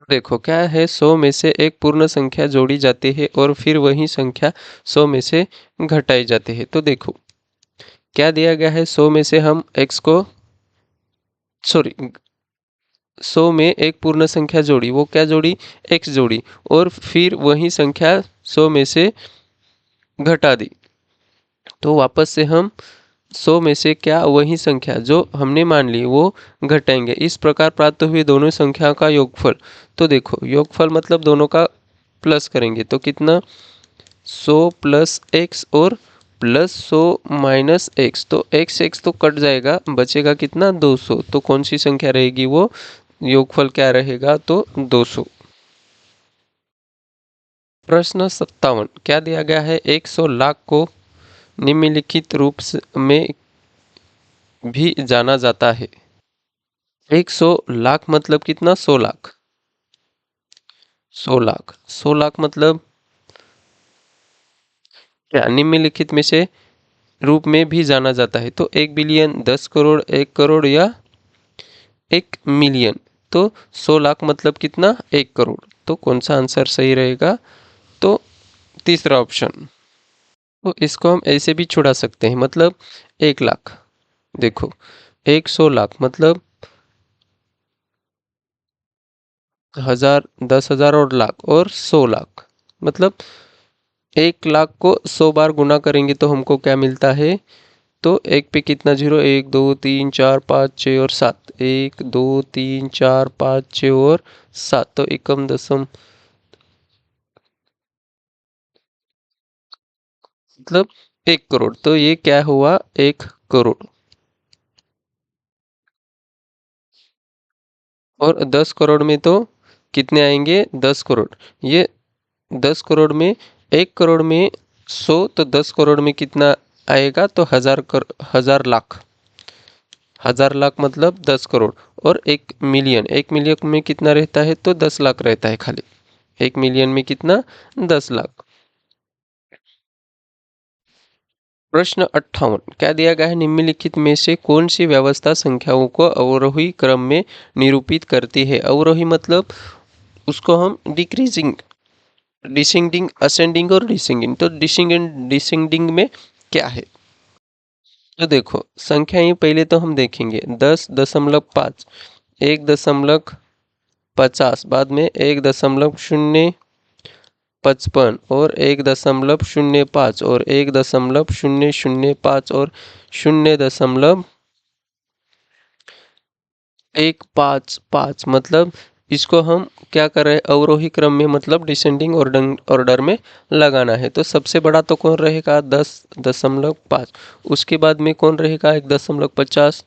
देखो क्या है, 100 में से एक पूर्ण संख्या जोड़ी जाती है और फिर वही संख्या 100 में से घटाई जाती है। तो देखो क्या दिया गया है, 100 में से हम x को, सॉरी, 100 में एक पूर्ण संख्या जोड़ी, वो क्या जोड़ी, x जोड़ी, और फिर वही संख्या 100 में से घटा दी। तो वापस से हम 100 में से क्या, वही संख्या जो हमने मान ली वो घटाएंगे, इस प्रकार प्राप्त हुई दोनों संख्या का योगफल। तो देखो योगफल मतलब दोनों का प्लस करेंगे तो कितना, 100 प्लस एक्स और प्लस 100 माइनस एक्स, तो एक्स तो कट जाएगा, बचेगा कितना 200। तो कौन सी संख्या रहेगी, वो योगफल क्या रहेगा, तो 200। प्रश्न 57 क्या दिया गया है, 100 लाख को निम्नलिखित रूप में भी जाना जाता है। 100 लाख मतलब कितना, 100 लाख, 100 लाख, 100 लाख मतलब क्या, निम्नलिखित में से रूप में भी जाना जाता है। तो 1 बिलियन, 10 करोड़, 1 करोड़ या 1 मिलियन। तो 100 लाख मतलब कितना, 1 करोड़। तो कौन सा आंसर सही रहेगा, तो तीसरा ऑप्शन। तो इसको हम ऐसे भी छुड़ा सकते हैं, मतलब 1 लाख, देखो 100 लाख मतलब 1000, 10,000 और लाख, और 100 लाख मतलब 1 लाख को 100 बार गुना करेंगे तो हमको क्या मिलता है, तो एक पे कितना जीरो, 1, 2, 3, 4, 5, 6 और 7, 1, 2, 3, 4, 5, 6 और 7, तो एकम दशम मतलब 1 करोड़। तो ये क्या हुआ, 1 करोड़। और 10 करोड़ में तो कितने आएंगे, 10 करोड़। ये 10 करोड़ में, 1 करोड़ में 100, तो 10 करोड़ में कितना आएगा, तो 1000 लाख, 1000 लाख मतलब 10 करोड़। और 1 मिलियन, 1 मिलियन में कितना रहता है, तो 10 लाख रहता है खाली। 1 मिलियन में कितना, 10 लाख। प्रश्न 58 क्या दिया गया है, निम्नलिखित में से कौन सी व्यवस्था संख्याओं को अवरोही क्रम में निरूपित करती है। अवरोही मतलब उसको हम डिक्रीजिंग, डिसेंडिंग, असेंडिंग और डिसेंडिंग। तो डिसेंडिंग में क्या है, तो देखो संख्याएं पहले तो हम देखेंगे, 10.5, 1.50, बाद में 1.055 और 1.05 और 1.005 और 0.155, मतलब इसको हम क्या कर रहे हैं, अवरोही क्रम में मतलब डिसेंडिंग ऑर्डर में लगाना है। तो सबसे बड़ा तो कौन रहेगा, 10.5, उसके बाद में कौन रहेगा, 1.50,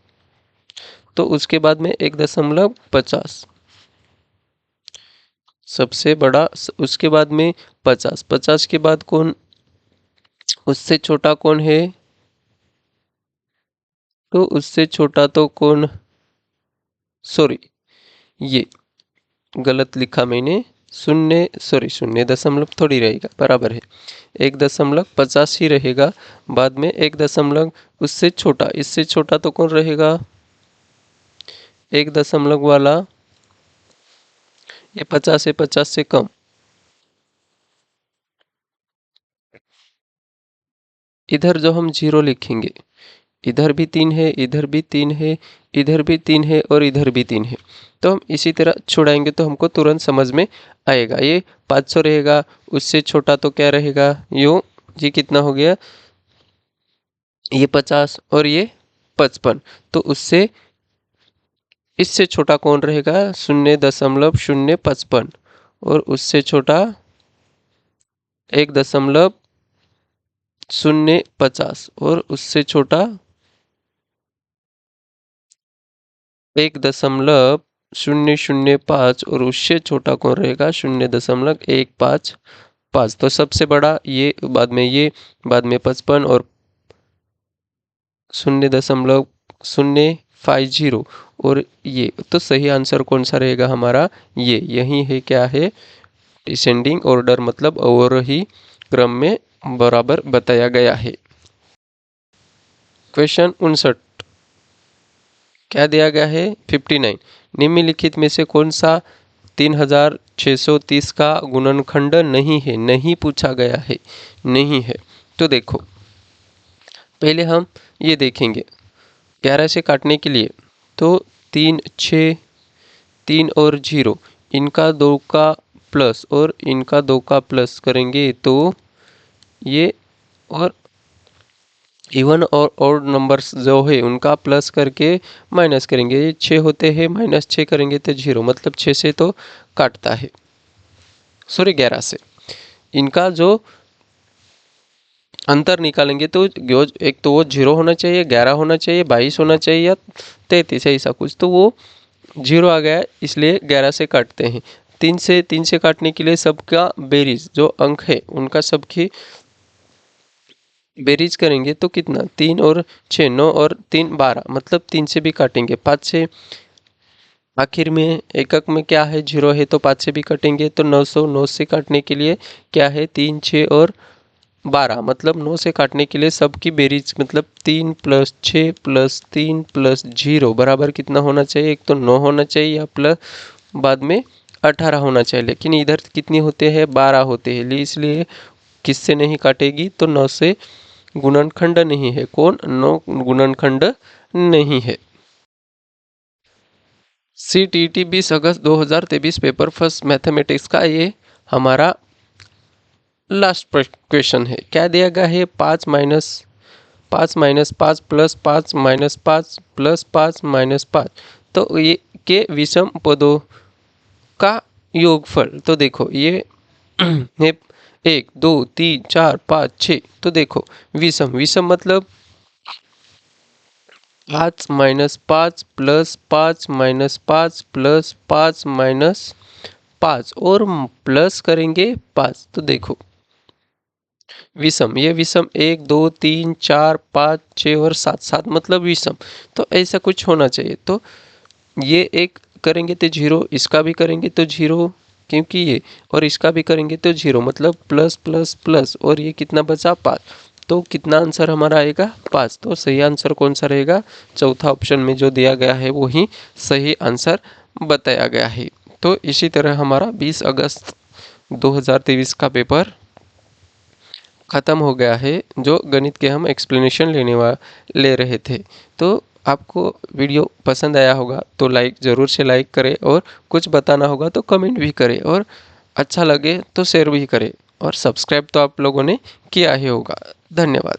तो उसके बाद में 1.50 सबसे बड़ा, उसके बाद में 50, 50 के बाद कौन, उससे छोटा कौन है, तो उससे छोटा तो कौन, सॉरी ये गलत लिखा मैंने, शून्य, सॉरी 0 दशमलव थोड़ी रहेगा, बराबर है 1.50 ही रहेगा। बाद में 1 दशमलव उससे छोटा, इससे छोटा तो कौन रहेगा, 1 दशमलव वाला ये 50 है, 50 से कम। इधर जो हम 0 लिखेंगे, इधर भी 3 है, इधर भी 3 है, इधर भी 3 है और इधर भी 3 है। तो हम इसी तरह छुड़ाएंगे तो हमको तुरंत समझ में आएगा। ये 500 रहेगा, उससे छोटा तो क्या रहेगा, ये कितना हो गया, ये 50 और ये 55। तो उससे इससे छोटा कौन रहेगा, 0.055 और उससे छोटा 1.050 और उससे छोटा 1.005 और उससे छोटा कौन रहेगा, 0.155। तो सबसे बड़ा ये, बाद में ये, बाद में 55 और 0.050 और ये। तो सही आंसर कौन सा रहेगा हमारा, ये यही है, क्या है, डिसेंडिंग ऑर्डर, मतलब अवरोही क्रम में बराबर बताया गया है। क्वेश्चन 59 क्या दिया गया है, 59। निम्नलिखित में से कौन सा 3630 का गुणनखंड नहीं है, नहीं पूछा गया है, नहीं है। तो देखो पहले हम ये देखेंगे 11 से काटने के लिए, तो 3, 6, 3 और 0, इनका 2 का प्लस और इनका 2 का प्लस करेंगे तो ये, और इवन और ऑड नंबर्स जो है उनका प्लस करके माइनस करेंगे। ये 6 होते हैं, -6 करेंगे तो 0, मतलब 6 से तो काटता है, सॉरी 11 से। इनका जो अंतर निकालेंगे तो एक तो वो 0 होना चाहिए, 11 होना चाहिए, 22 होना चाहिए या 33, ऐसा कुछ। तो वो 0 आ गया, इसलिए 11 से काटते हैं। 3 से काटने के लिए सबका बेरीज जो अंक है उनका सबकी बेरीज करेंगे तो कितना, 3 और 6, 9 और 3 12, मतलब 3 से भी काटेंगे। 5 से आखिर में एकक में क्या है, 0 है, तो 5 से भी कटेंगे तो 900। 9 से काटने के लिए क्या है, 3, 6 और 12, मतलब 9 से काटने के लिए सबकी बेरीज, मतलब 3 + 6 + 3 + 0 बराबर कितना होना चाहिए, एक तो 9 होना चाहिए या प्लस बाद में 18 होना चाहिए। लेकिन इधर कितनी होते हैं, 12 होते हैं, इसलिए किससे नहीं काटेगी, तो 9 से गुणनखंड नहीं है। कौन, 9 गुणनखंड नहीं है। CTET 20 अगस्त 2023 पेपर फर्स्ट मैथमेटिक्स का ये हमारा लास्ट क्वेश्चन है। क्या दिया गया है, 5 - 5 - 5 + 5 - 5 + 5 - 5, तो ये के विषम पदों का योगफल। तो देखो ये 1, 2, 3, 4, 5, 6, तो देखो विषम, विषम मतलब 5 - 5 + 5 - 5 + 5 - 5 और प्लस करेंगे 5। तो देखो विषम, ये विषम 1, 2, 3, 4, 5, 6 और 7, 7 मतलब विषम। तो ऐसा कुछ होना चाहिए। तो ये एक करेंगे तो 0, इसका भी करेंगे तो 0, क्योंकि ये, और इसका भी करेंगे तो 0, मतलब प्लस प्लस प्लस, और ये कितना बचा, 5। तो कितना आंसर हमारा आएगा, 5। तो सही आंसर कौन सा रहेगा, चौथा ऑप्शन में जो दिया गया है वही सही आंसर बताया गया है। तो इसी तरह हमारा 20 अगस्त 2023 का पेपर ख़त्म हो गया है, जो गणित के हम एक्सप्लेनेशन ले रहे थे। तो आपको वीडियो पसंद आया होगा तो ज़रूर से लाइक करें, और कुछ बताना होगा तो कमेंट भी करें, और अच्छा लगे तो शेयर भी करें, और सब्सक्राइब तो आप लोगों ने किया ही होगा। धन्यवाद।